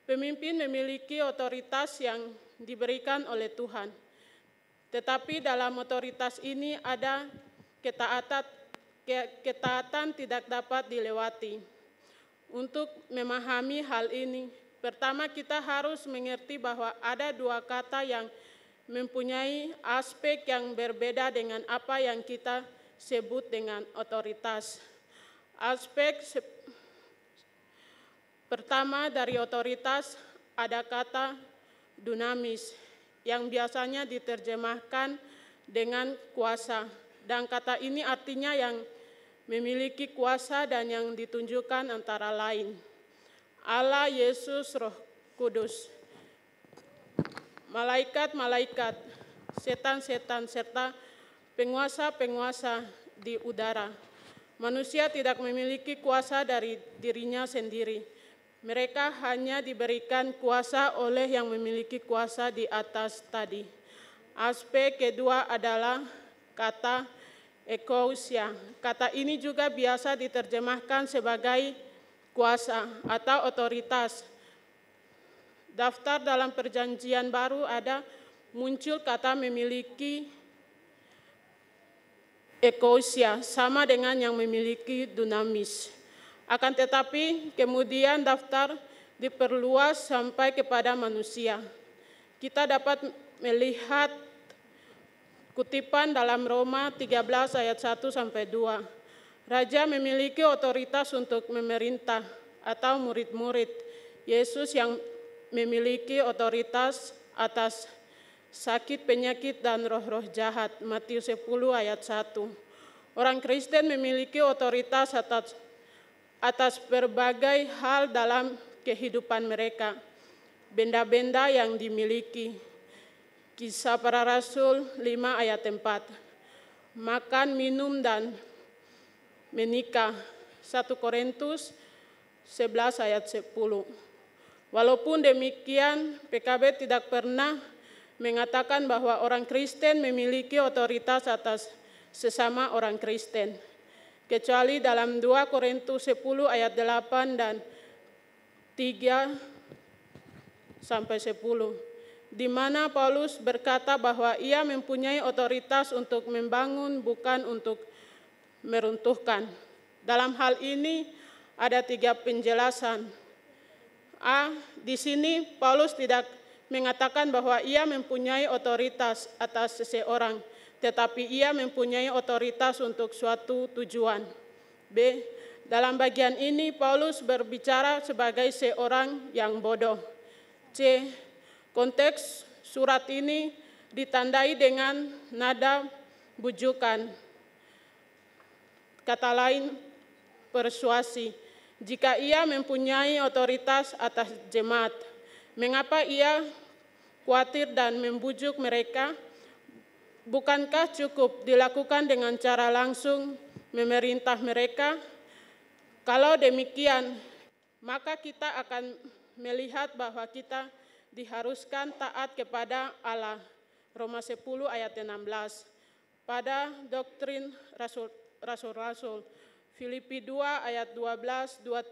[SPEAKER 12] pemimpin memiliki otoritas yang diberikan oleh Tuhan. Tetapi dalam otoritas ini ada ketaatan tidak dapat dilewati. Untuk memahami hal ini, pertama kita harus mengerti bahwa ada dua kata yang mempunyai aspek yang berbeda dengan apa yang kita sebut dengan otoritas. Aspek pertama dari otoritas ada kata dunamis yang biasanya diterjemahkan dengan kuasa, dan kata ini artinya yang memiliki kuasa dan yang ditunjukkan antara lain Allah, Yesus, Roh Kudus, malaikat-malaikat, setan-setan, serta penguasa-penguasa di udara. Manusia tidak memiliki kuasa dari dirinya sendiri. Mereka hanya diberikan kuasa oleh yang memiliki kuasa di atas tadi. Aspek kedua adalah kata ekousia. Kata ini juga biasa diterjemahkan sebagai kuasa atau otoritas. Daftar dalam Perjanjian Baru ada muncul kata memiliki ekousia sama dengan yang memiliki dunamis. Akan tetapi kemudian daftar diperluas sampai kepada manusia. Kita dapat melihat kutipan dalam Roma 13 ayat 1 sampai 2. Raja memiliki otoritas untuk memerintah atau murid-murid. Yesus yang memiliki otoritas atas sakit, penyakit, dan roh-roh jahat. Matius 10 ayat 1. Orang Kristen memiliki otoritas atas berbagai hal dalam kehidupan mereka. Benda-benda yang dimiliki. Kisah Para Rasul 5 ayat 4. Makan, minum, dan menikah. 1 Korintus 11 ayat 10. Walaupun demikian, PKB tidak pernah mengatakan bahwa orang Kristen memiliki otoritas atas sesama orang Kristen. Kecuali dalam 2 Korintus 10 ayat 8 dan 3-10. Di mana Paulus berkata bahwa ia mempunyai otoritas untuk membangun, bukan untuk meruntuhkan. Dalam hal ini ada 3 penjelasan. A. Di sini Paulus tidak mengatakan bahwa ia mempunyai otoritas atas seseorang, tetapi ia mempunyai otoritas untuk suatu tujuan. B. Dalam bagian ini Paulus berbicara sebagai seorang yang bodoh. C. Konteks surat ini ditandai dengan nada bujukan. Kata lain, persuasi. Jika ia mempunyai otoritas atas jemaat, mengapa ia khawatir dan membujuk mereka? Bukankah cukup dilakukan dengan cara langsung memerintah mereka? Kalau demikian, maka kita akan melihat bahwa kita diharuskan taat kepada Allah. Roma 10 ayat 16. Pada doktrin rasul-rasul. Filipi 2 ayat 12, 2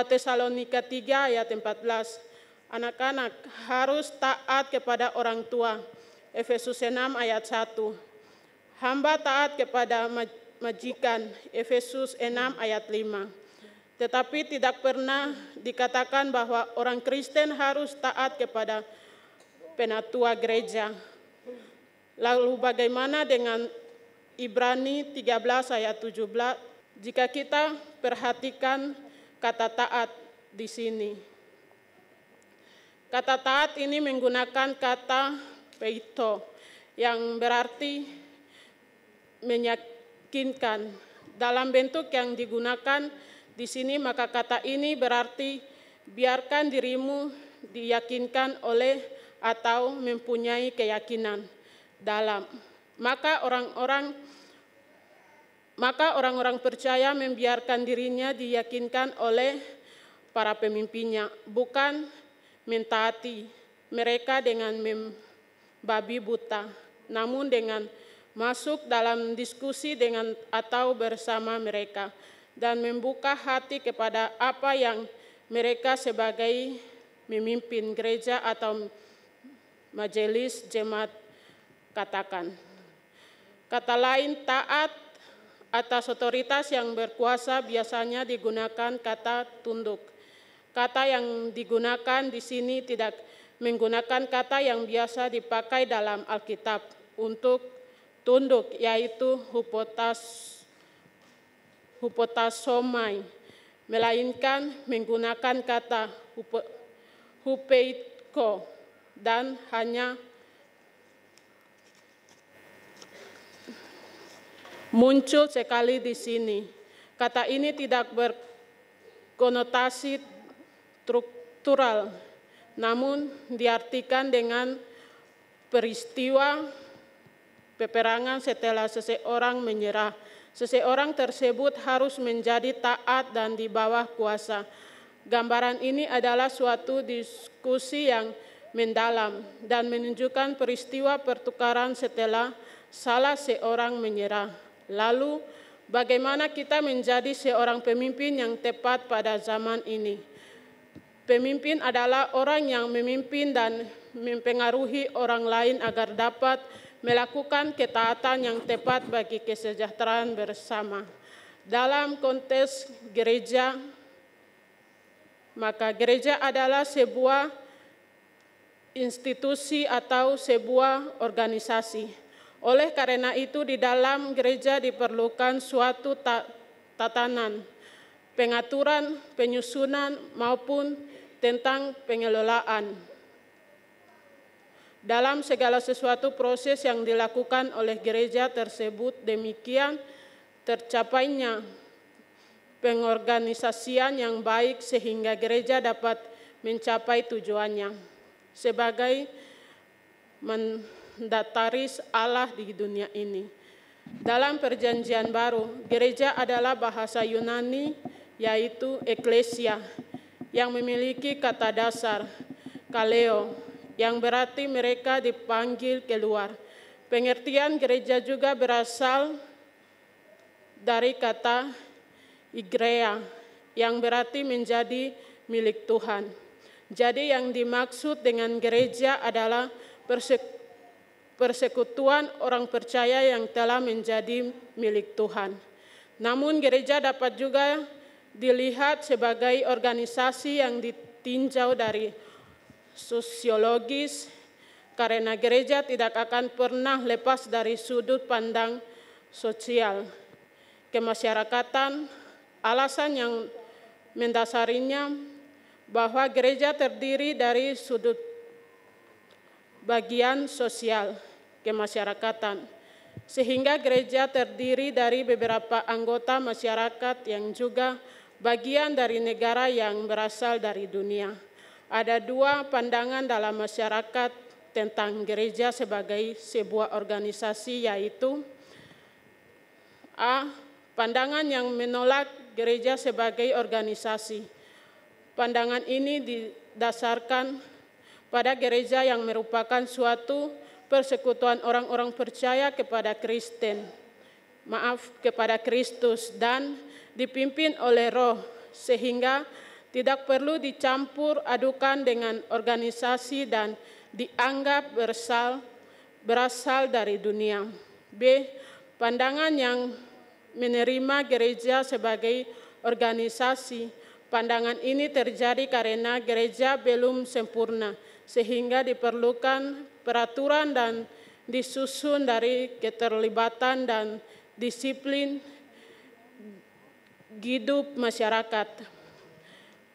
[SPEAKER 12] Tesalonika 3 ayat 14. Anak-anak harus taat kepada orang tua. Efesus 6 ayat 1. Hamba taat kepada majikan. Efesus 6 ayat 5. Tetapi tidak pernah dikatakan bahwa orang Kristen harus taat kepada penatua gereja. Lalu bagaimana dengan Ibrani 13 ayat 17? Jika kita perhatikan kata taat di sini. Kata taat ini menggunakan kata peito yang berarti meyakinkan. Dalam bentuk yang digunakan di sini, maka kata ini berarti biarkan dirimu diyakinkan oleh atau mempunyai keyakinan dalam. Maka orang-orang percaya membiarkan dirinya diyakinkan oleh para pemimpinnya, bukan mentaati mereka dengan membabi buta, namun dengan masuk dalam diskusi dengan atau bersama mereka dan membuka hati kepada apa yang mereka sebagai memimpin gereja atau majelis jemaat katakan. Kata lain, taat atas otoritas yang berkuasa biasanya digunakan kata tunduk. Kata yang digunakan di sini tidak menggunakan kata yang biasa dipakai dalam Alkitab untuk tunduk, yaitu hupotasomai, melainkan menggunakan kata hupeitko dan hanya muncul sekali di sini. Kata ini tidak berkonotasi struktural, namun diartikan dengan peristiwa peperangan setelah seseorang menyerah. Seseorang tersebut harus menjadi taat dan di bawah kuasa. Gambaran ini adalah suatu diskusi yang mendalam dan menunjukkan peristiwa pertukaran setelah salah seorang menyerah. Lalu, bagaimana kita menjadi seorang pemimpin yang tepat pada zaman ini? Pemimpin adalah orang yang memimpin dan mempengaruhi orang lain agar dapat melakukan ketaatan yang tepat bagi kesejahteraan bersama. Dalam konteks gereja, maka gereja adalah sebuah institusi atau sebuah organisasi. Oleh karena itu, di dalam gereja diperlukan suatu tatanan, pengaturan, penyusunan, maupun tentang pengelolaan. Dalam segala sesuatu proses yang dilakukan oleh gereja tersebut, demikian tercapainya pengorganisasian yang baik sehingga gereja dapat mencapai tujuannya sebagai mandataris Allah di dunia ini. Dalam perjanjian baru, gereja adalah bahasa Yunani yaitu eklesia yang memiliki kata dasar kaleo yang berarti mereka dipanggil keluar. Pengertian gereja juga berasal dari kata igreia yang berarti menjadi milik Tuhan. Jadi yang dimaksud dengan gereja adalah persekutuan orang percaya yang telah menjadi milik Tuhan. Namun gereja dapat juga dilihat sebagai organisasi yang ditinjau dari sosiologis, karena gereja tidak akan pernah lepas dari sudut pandang sosial, kemasyarakatan. Alasan yang mendasarinya bahwa gereja terdiri dari sudut bagian sosial, kemasyarakatan, sehingga gereja terdiri dari beberapa anggota masyarakat yang juga bagian dari negara yang berasal dari dunia. Ada dua pandangan dalam masyarakat tentang gereja sebagai sebuah organisasi, yaitu A. Pandangan yang menolak gereja sebagai organisasi. Pandangan ini didasarkan pada gereja yang merupakan suatu persekutuan orang-orang percaya kepada kepada Kristus dan dipimpin oleh Roh, sehingga tidak perlu dicampur adukan dengan organisasi dan dianggap berasal dari dunia. B. Pandangan yang menerima gereja sebagai organisasi. Pandangan ini terjadi karena gereja belum sempurna, sehingga diperlukan peraturan dan disusun dari keterlibatan dan disiplin hidup masyarakat.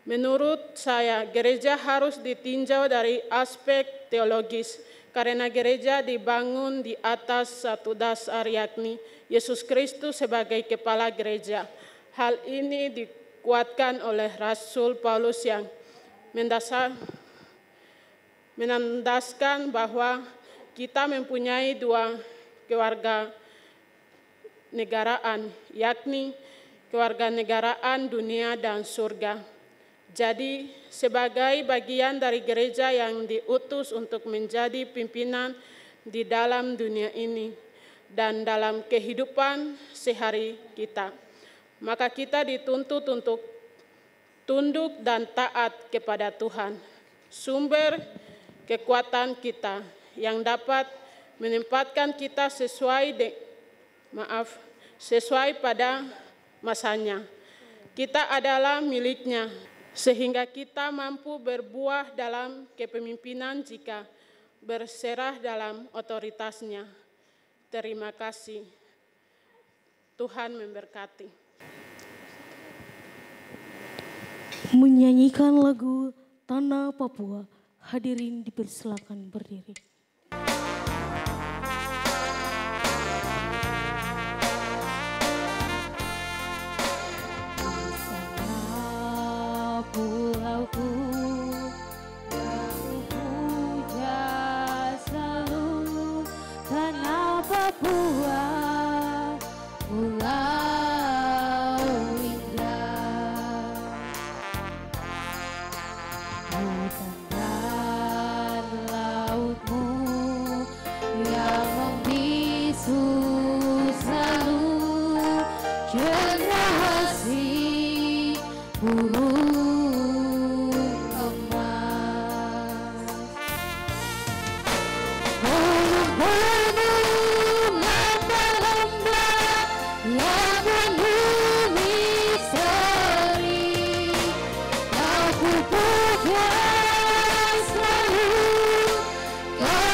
[SPEAKER 12] Menurut saya, gereja harus ditinjau dari aspek teologis, karena gereja dibangun di atas satu dasar, yakni Yesus Kristus sebagai kepala gereja. Hal ini dikuatkan oleh Rasul Paulus yang menandaskan bahwa kita mempunyai dua keluarga negaraan, yakni kewarganegaraan dunia dan surga. Jadi, sebagai bagian dari gereja yang diutus untuk menjadi pimpinan di dalam dunia ini dan dalam kehidupan sehari kita, maka kita dituntut untuk tunduk dan taat kepada Tuhan, sumber kekuatan kita yang dapat menempatkan kita sesuai pada masanya. Kita adalah miliknya, sehingga kita mampu berbuah dalam kepemimpinan jika berserah dalam otoritasnya. Terima kasih. Tuhan memberkati.
[SPEAKER 4] Menyanyikan lagu Tanah Papua, hadirin dipersilakan berdiri.
[SPEAKER 1] Pulauku yang puja selalu, tanah Papua, pulau indah. Hutan dan lautmu yang membisu selalu, generasi burung Kau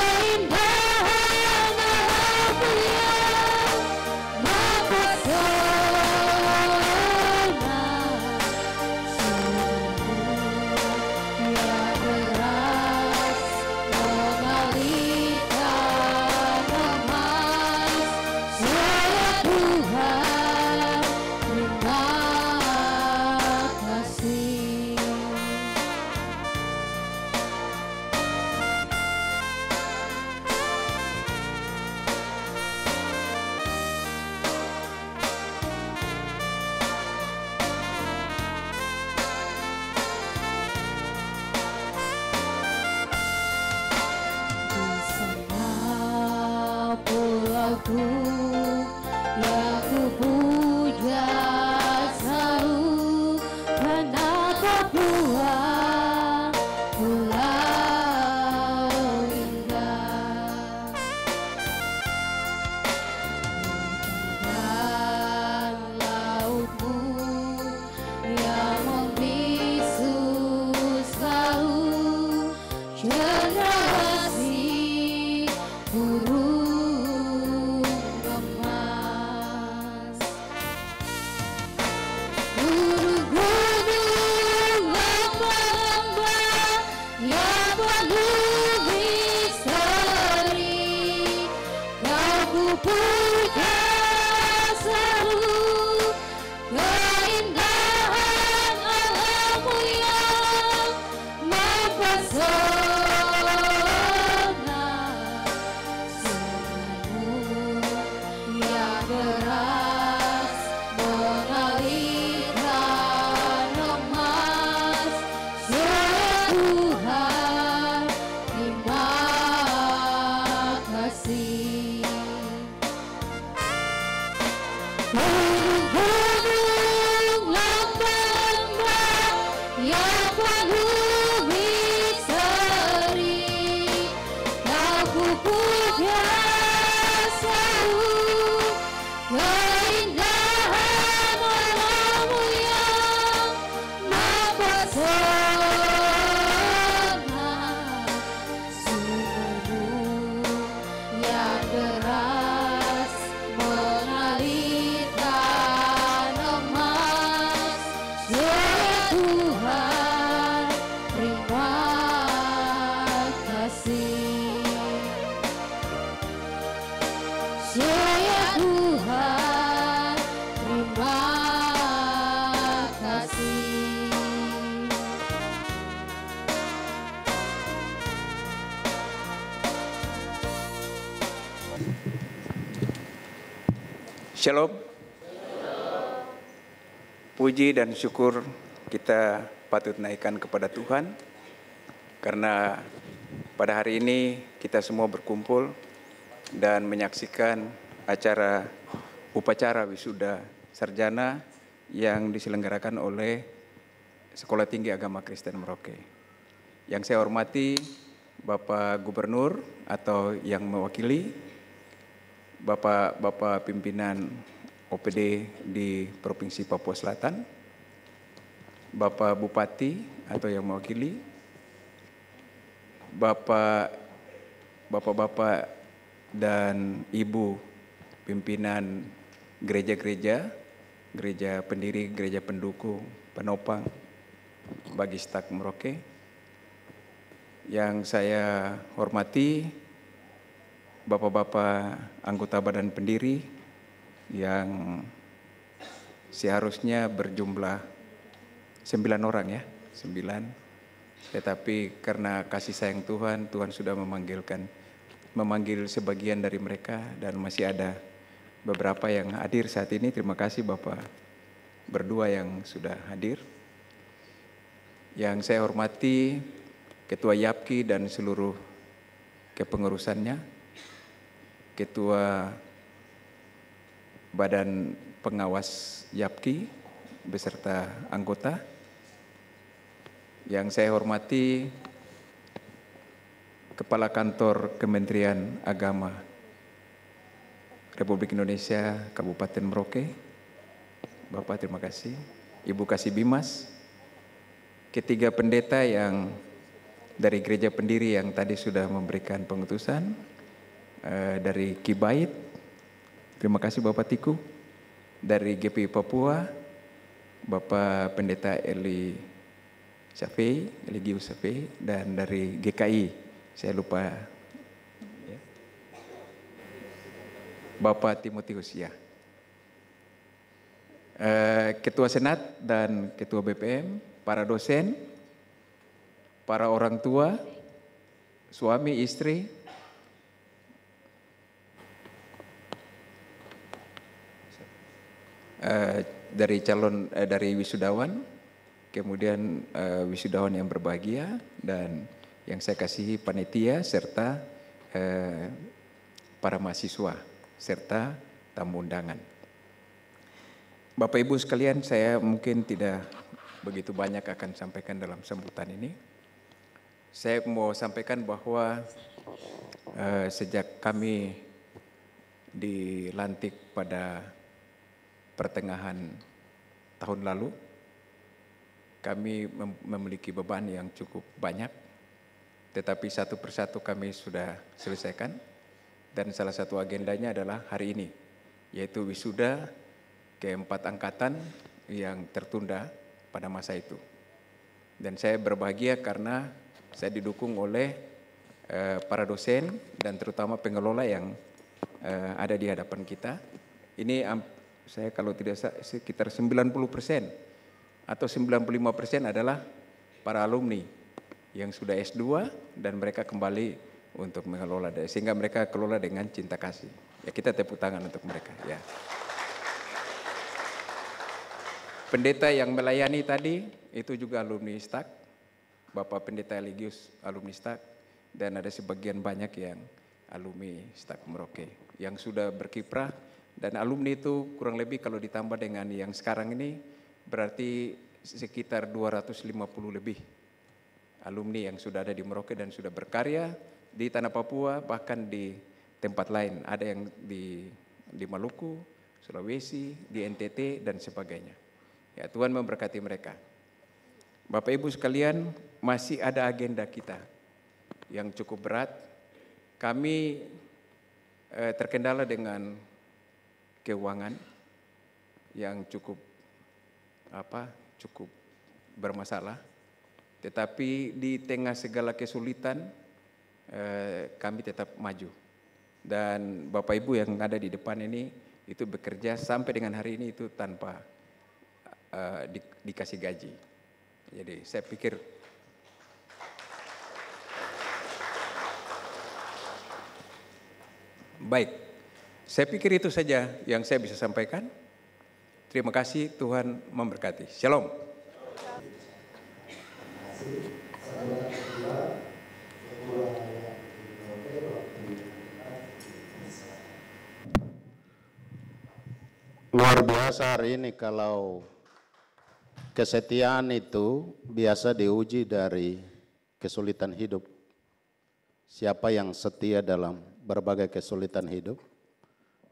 [SPEAKER 1] Bapakku yang kupuja selalu, karena kau buat pulau indah. Dan lautmu yang membisu selalu, generasi burung emas. Gunung-gunung lembah-lembah yang penuh misteri, kau kupuja selalu, keindahan alammu yang mempesona. Senyummu yang deras mengalirkan emas. Ya Tuhan, terima kasih. Gunung-gunung lembah-lembah yang penuh misteri, kau kupuja selalu, keindahan alammu yang mempesona. Sungguh yang deras mengalirkan emas. Ya Tuhan, terima kasih. Ya Tuhan, terima kasih.
[SPEAKER 6] Shalom. Puji dan syukur kita patut naikkan kepada Tuhan, karena pada hari ini kita semua berkumpul dan menyaksikan upacara wisuda sarjana yang diselenggarakan oleh Sekolah Tinggi Agama Kristen Merauke. Yang saya hormati Bapak Gubernur atau yang mewakili, Bapak pimpinan OPD di Provinsi Papua Selatan, Bapak Bupati atau yang mewakili, Bapak-bapak dan Ibu pimpinan gereja-gereja, gereja pendiri, gereja pendukung, penopang bagi Stak Merauke. Yang saya hormati Bapak-bapak anggota badan pendiri yang seharusnya berjumlah 9 orang ya, 9. Tetapi karena kasih sayang Tuhan, Tuhan sudah memanggil sebagian dari mereka dan masih ada beberapa yang hadir saat ini. Terima kasih Bapak berdua yang sudah hadir. Yang saya hormati Ketua YAPKI dan seluruh kepengurusannya, Ketua Badan Pengawas YAPKI beserta anggota. Yang saya hormati Kepala Kantor Kementerian Agama Republik Indonesia Kabupaten Merauke, Bapak terima kasih. Ibu Kasih Bimas, ketiga pendeta yang dari gereja pendiri yang tadi sudah memberikan pengutusan, dari Kibait, terima kasih Bapak Tiku. Dari GPI Papua, Bapak Pendeta Eli Gius Safei, dan dari GKI, saya lupa ya, Bapak Timotius ya. Ketua Senat dan Ketua BPM, para dosen, para orang tua, suami, istri, dari wisudawan, kemudian wisudawan yang berbahagia, dan yang saya kasihi panitia serta para mahasiswa. serta tamu undangan. Bapak Ibu sekalian, saya mungkin tidak begitu banyak akan sampaikan dalam sambutan ini. Saya mau sampaikan bahwa sejak kami dilantik pada pertengahan tahun lalu, kami memiliki beban yang cukup banyak, tetapi satu persatu kami sudah selesaikan, dan salah satu agendanya adalah hari ini, yaitu wisuda keempat angkatan yang tertunda pada masa itu. Dan saya berbahagia karena saya didukung oleh para dosen dan terutama pengelola yang ada di hadapan kita. Ini saya kalau tidak salah sekitar 90% atau 95% adalah para alumni yang sudah S2 dan mereka kembali untuk mengelola, sehingga mereka kelola dengan cinta kasih. Ya, kita tepuk tangan untuk mereka. Ya. Pendeta yang melayani tadi itu juga alumni STAK. Bapak Pendeta Eligius alumni STAK, dan ada sebagian banyak yang alumni STAK Merauke yang sudah berkiprah, dan alumni itu kurang lebih kalau ditambah dengan yang sekarang ini berarti sekitar 250 lebih alumni yang sudah ada di Merauke dan sudah berkarya di tanah Papua, bahkan di tempat lain, ada yang di Maluku, Sulawesi, di NTT dan sebagainya. Ya, Tuhan memberkati mereka. Bapak Ibu sekalian, masih ada agenda kita yang cukup berat. Kami terkendala dengan keuangan yang cukup bermasalah. Tetapi di tengah segala kesulitan kami tetap maju. Dan Bapak Ibu yang ada di depan ini itu bekerja sampai dengan hari ini itu tanpa dikasih gaji. Jadi saya pikir baik, saya pikir itu saja yang saya bisa sampaikan. Terima kasih, Tuhan memberkati. Shalom.
[SPEAKER 13] Luar biasa hari ini, kalau kesetiaan itu biasa diuji dari kesulitan hidup. Siapa yang setia dalam berbagai kesulitan hidup,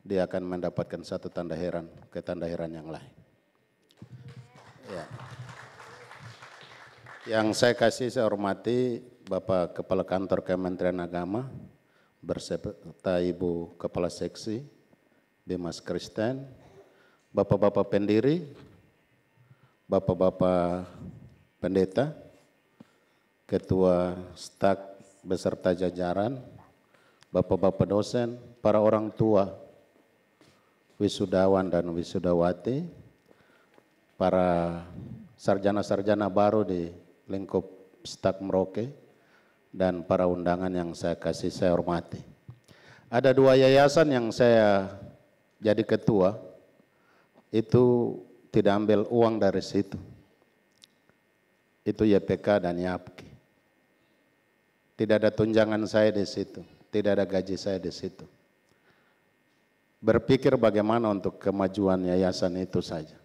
[SPEAKER 13] dia akan mendapatkan satu tanda heran ke tanda heran yang lain. Ya. Yang saya hormati Bapak Kepala Kantor Kementerian Agama berserta Ibu Kepala Seksi Bimas Kristen, Bapak-bapak pendiri, Bapak-bapak pendeta, Ketua STAK beserta jajaran, Bapak-bapak dosen, para orang tua, wisudawan dan wisudawati, para sarjana-sarjana baru di lingkup STAK Merauke, dan para undangan yang saya hormati. Ada dua yayasan yang saya jadi ketua, itu tidak ambil uang dari situ. Itu YPK dan YAPKI. Tidak ada tunjangan saya di situ, tidak ada gaji saya di situ. Berpikir bagaimana untuk kemajuan yayasan itu saja.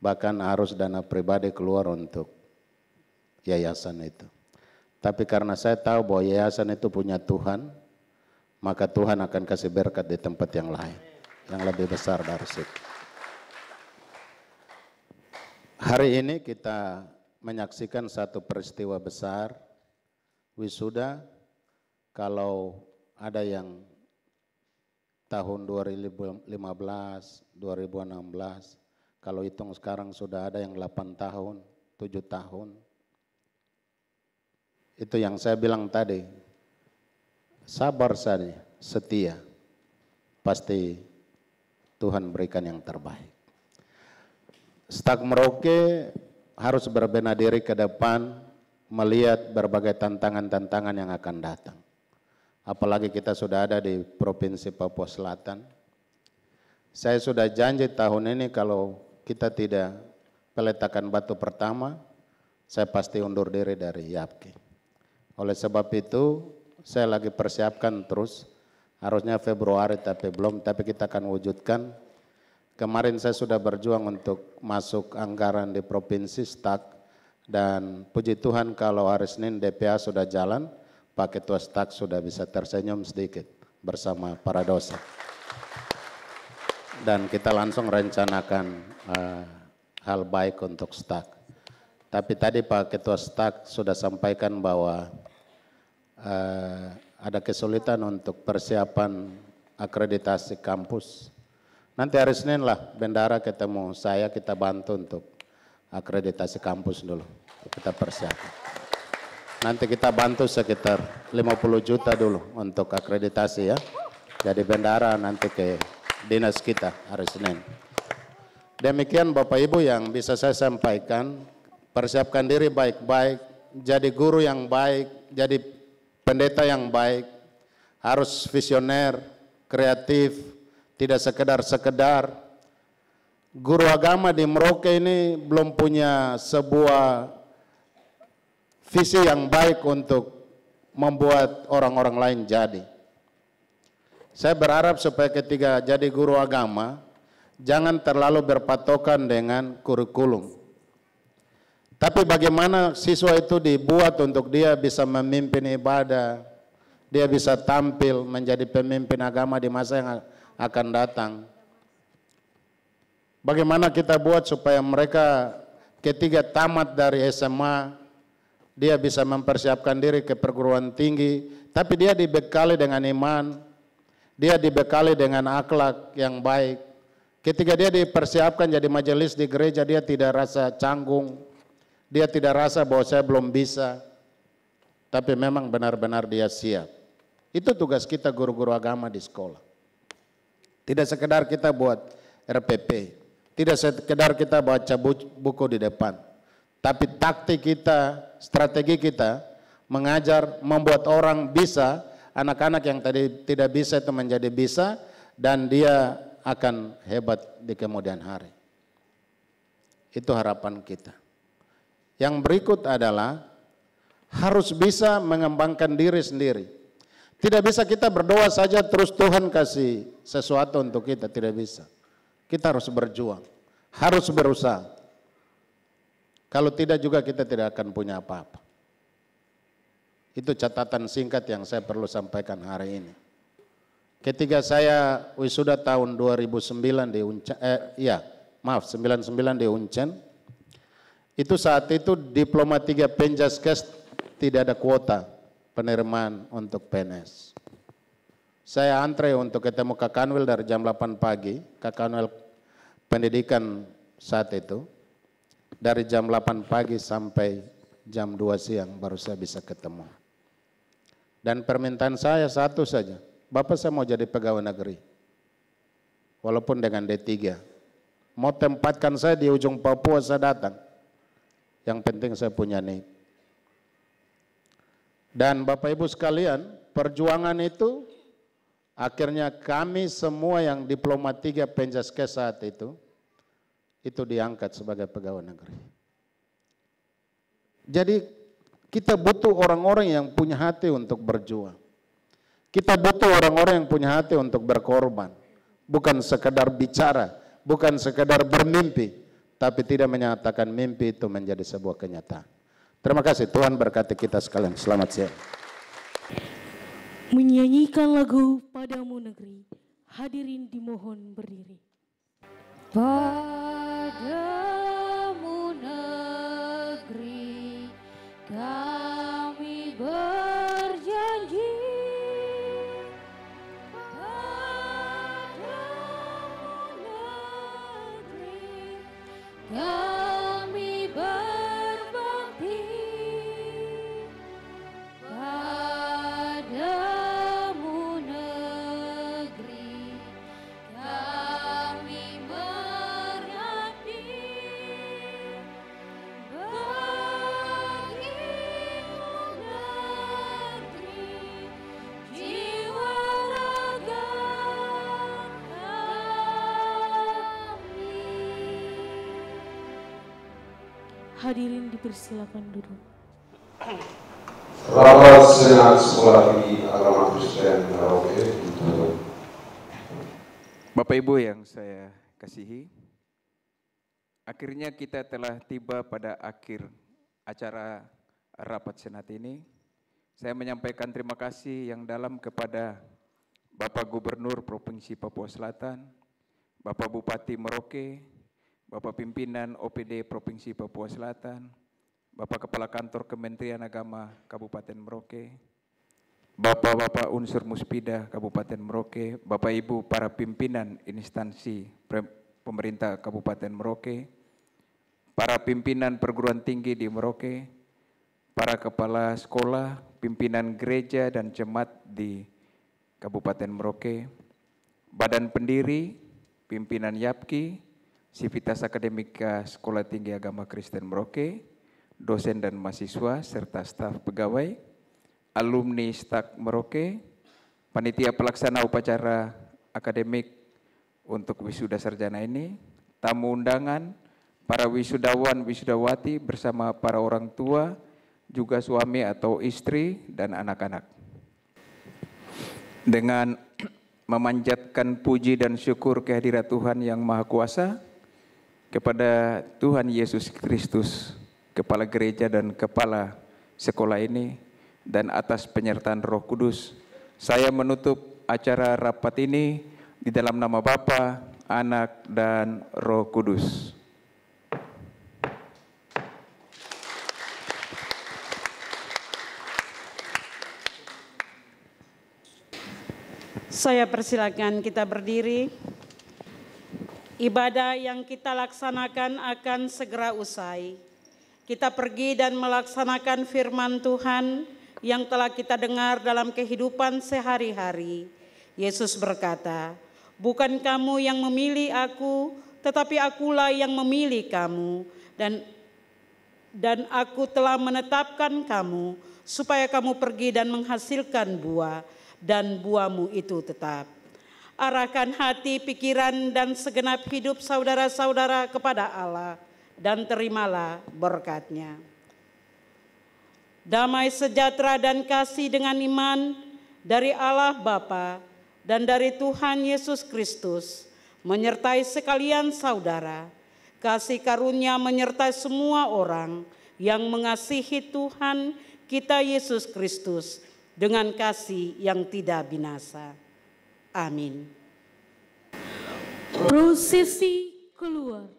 [SPEAKER 13] Bahkan harus dana pribadi keluar untuk yayasan itu. Tapi karena saya tahu bahwa yayasan itu punya Tuhan, maka Tuhan akan kasih berkat di tempat yang lain, yang lebih besar dari situ. Hari ini kita menyaksikan satu peristiwa besar, wisuda. Kalau ada yang tahun 2015, 2016, kalau hitung sekarang sudah ada yang 8 tahun, 7 tahun. Itu yang saya bilang tadi, sabar saja, setia, pasti Tuhan berikan yang terbaik. STAK Merauke harus berbenah diri ke depan, melihat berbagai tantangan-tantangan yang akan datang. Apalagi kita sudah ada di Provinsi Papua Selatan. Saya sudah janji tahun ini kalau kita tidak peletakan batu pertama, saya pasti undur diri dari YAPKI. Oleh sebab itu, saya lagi persiapkan terus Harusnya Februari tapi belum, tapi kita akan wujudkan. Kemarin saya sudah berjuang untuk masuk anggaran di Provinsi STAK, dan puji Tuhan kalau hari Senin DPA sudah jalan, Pak Ketua STAK sudah bisa tersenyum sedikit bersama para dosen. Dan kita langsung rencanakan hal baik untuk STAK. Tapi tadi Pak Ketua STAK sudah sampaikan bahwa ada kesulitan untuk persiapan akreditasi kampus. Nanti hari Senin lah bendara ketemu saya, kita bantu untuk akreditasi kampus dulu. Kita persiapkan. Nanti kita bantu sekitar 50 juta dulu untuk akreditasi ya. Jadi bendara nanti ke dinas kita hari Senin. Demikian Bapak Ibu yang bisa saya sampaikan. Persiapkan diri baik-baik, jadi guru yang baik, jadi pendeta yang baik, harus visioner, kreatif, tidak sekedar-sekedar. Guru agama di Merauke ini belum punya sebuah visi yang baik untuk membuat orang-orang lain jadi. Saya berharap supaya ketika jadi guru agama, jangan terlalu berpatokan dengan kurikulum. Tapi bagaimana siswa itu dibuat untuk dia bisa memimpin ibadah, dia bisa tampil menjadi pemimpin agama di masa yang akan datang. Bagaimana kita buat supaya mereka ketika tamat dari SMA, dia bisa mempersiapkan diri ke perguruan tinggi, tapi dia dibekali dengan iman, dia dibekali dengan akhlak yang baik. Ketika dia dipersiapkan jadi majelis di gereja, dia tidak rasa canggung, dia tidak rasa bahwa saya belum bisa, tapi memang benar-benar dia siap. Itu tugas kita guru-guru agama di sekolah. Tidak sekedar kita buat RPP, tidak sekedar kita baca buku di depan, tapi taktik kita, strategi kita mengajar, membuat orang bisa, anak-anak yang tadi tidak bisa itu menjadi bisa, dan dia akan hebat di kemudian hari. Itu harapan kita. Yang berikut adalah harus bisa mengembangkan diri sendiri. Tidak bisa kita berdoa saja terus Tuhan kasih sesuatu untuk kita, tidak bisa. Kita harus berjuang, harus berusaha. Kalau tidak juga kita tidak akan punya apa-apa. Itu catatan singkat yang saya perlu sampaikan hari ini. Ketika saya wisuda tahun 2009 di Uncen, 99 di Uncen, itu saat itu diploma 3 Penjaskes tidak ada kuota penerimaan untuk PNS. Saya antre untuk ketemu Kak Kanwil dari jam 8 pagi, Kak Kanwil pendidikan saat itu, dari jam 8 pagi sampai jam 2 siang baru saya bisa ketemu. Dan permintaan saya satu saja, Bapak saya mau jadi pegawai negeri, walaupun dengan D3. Mau tempatkan saya di ujung Papua saya datang. Yang penting saya punya nih. Dan Bapak Ibu sekalian, perjuangan itu akhirnya kami semua yang diploma 3 Penjaskes saat itu diangkat sebagai pegawai negeri. Jadi kita butuh orang-orang yang punya hati untuk berjuang. Kita butuh orang-orang yang punya hati untuk berkorban. Bukan sekedar bicara, bukan sekedar bermimpi, tapi tidak menyatakan mimpi itu menjadi sebuah kenyataan. Terima kasih, Tuhan berkati kita sekalian. Selamat siang.
[SPEAKER 4] Menyanyikan lagu Padamu Negeri, hadirin dimohon berdiri.
[SPEAKER 1] Padamu negeri kami berjanji, kami berbakti, padamu negeri kami mengabdi, bagimu negeri jiwa raga kami.
[SPEAKER 4] Hadirin dipersilakan duduk.
[SPEAKER 5] Rapat Senat Sekolah Tinggi Agama Kristen Merauke
[SPEAKER 6] Bapak Ibu yang saya kasihi, akhirnya kita telah tiba pada akhir acara rapat senat ini. Saya menyampaikan terima kasih yang dalam kepada Bapak Gubernur Provinsi Papua Selatan, Bapak Bupati Merauke, Bapak Pimpinan OPD Provinsi Papua Selatan, Bapak Kepala Kantor Kementerian Agama Kabupaten Merauke, Bapak-bapak unsur Muspida Kabupaten Merauke, Bapak Ibu para pimpinan instansi pemerintah Kabupaten Merauke, para pimpinan perguruan tinggi di Merauke, para kepala sekolah, pimpinan gereja dan jemaat di Kabupaten Merauke, badan pendiri, pimpinan YAPKI, Sivitas Akademika Sekolah Tinggi Agama Kristen Merauke, dosen dan mahasiswa serta staf pegawai, alumni STAK Merauke, panitia pelaksana upacara akademik untuk wisuda sarjana ini, tamu undangan, para wisudawan wisudawati bersama para orang tua, juga suami atau istri dan anak-anak. Dengan memanjatkan puji dan syukur kehadirat Tuhan yang Maha Kuasa kepada Tuhan Yesus Kristus, Kepala Gereja dan Kepala Sekolah ini, dan atas penyertaan Roh Kudus, saya menutup acara rapat ini di dalam nama Bapa, Anak, dan Roh Kudus.
[SPEAKER 3] Saya persilakan kita berdiri. Ibadah yang kita laksanakan akan segera usai. Kita pergi dan melaksanakan firman Tuhan yang telah kita dengar dalam kehidupan sehari-hari. Yesus berkata, "Bukan kamu yang memilih aku, tetapi akulah yang memilih kamu, dan aku telah menetapkan kamu supaya kamu pergi dan menghasilkan buah, dan buahmu itu tetap." Arahkan hati, pikiran, dan segenap hidup saudara-saudara kepada Allah, dan terimalah berkat-Nya. Damai sejahtera dan kasih dengan iman dari Allah Bapa dan dari Tuhan Yesus Kristus menyertai sekalian saudara. Kasih karunia menyertai semua orang yang mengasihi Tuhan kita Yesus Kristus dengan kasih yang tidak binasa. Amin.
[SPEAKER 4] Prosesi keluar.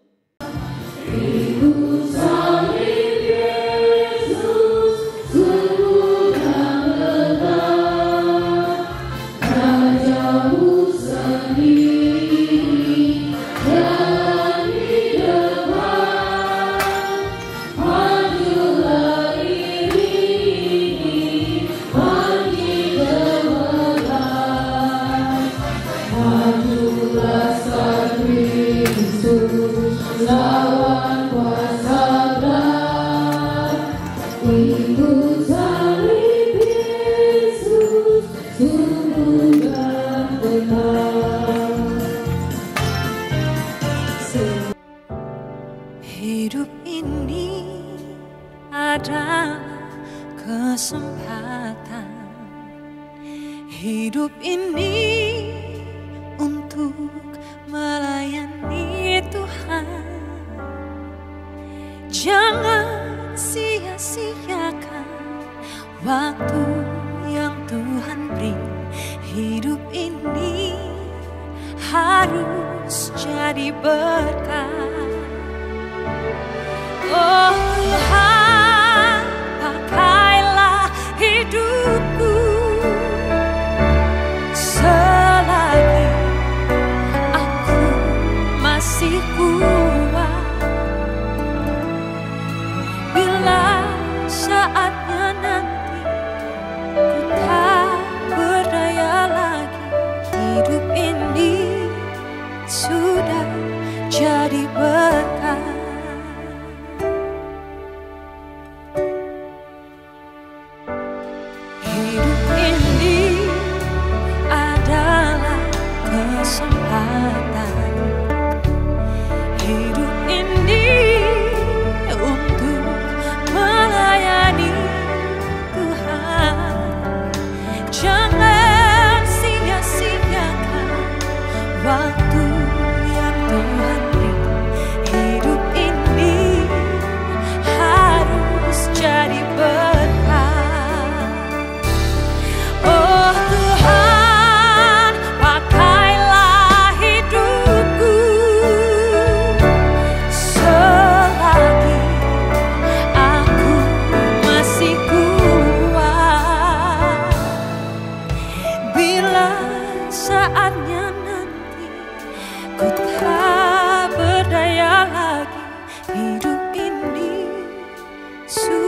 [SPEAKER 11] Lawan kuasa berat, ikut salib Yesus, sungguh dan benar.
[SPEAKER 14] Hidup ini adalah kesempatan, hidup ini untuk melayani Tuhan. Jangan sia-siakan waktu yang Tuhan beri. Hidup ini harus jadi berkat. Oh Tuhan, pakailah hidupku selagi aku masih kuat. Bila saatnya nanti ku tak berdaya lagi, hidup ini sudah jadi berkat. saatnya nanti ku tak berdaya lagi, hidup ini sudah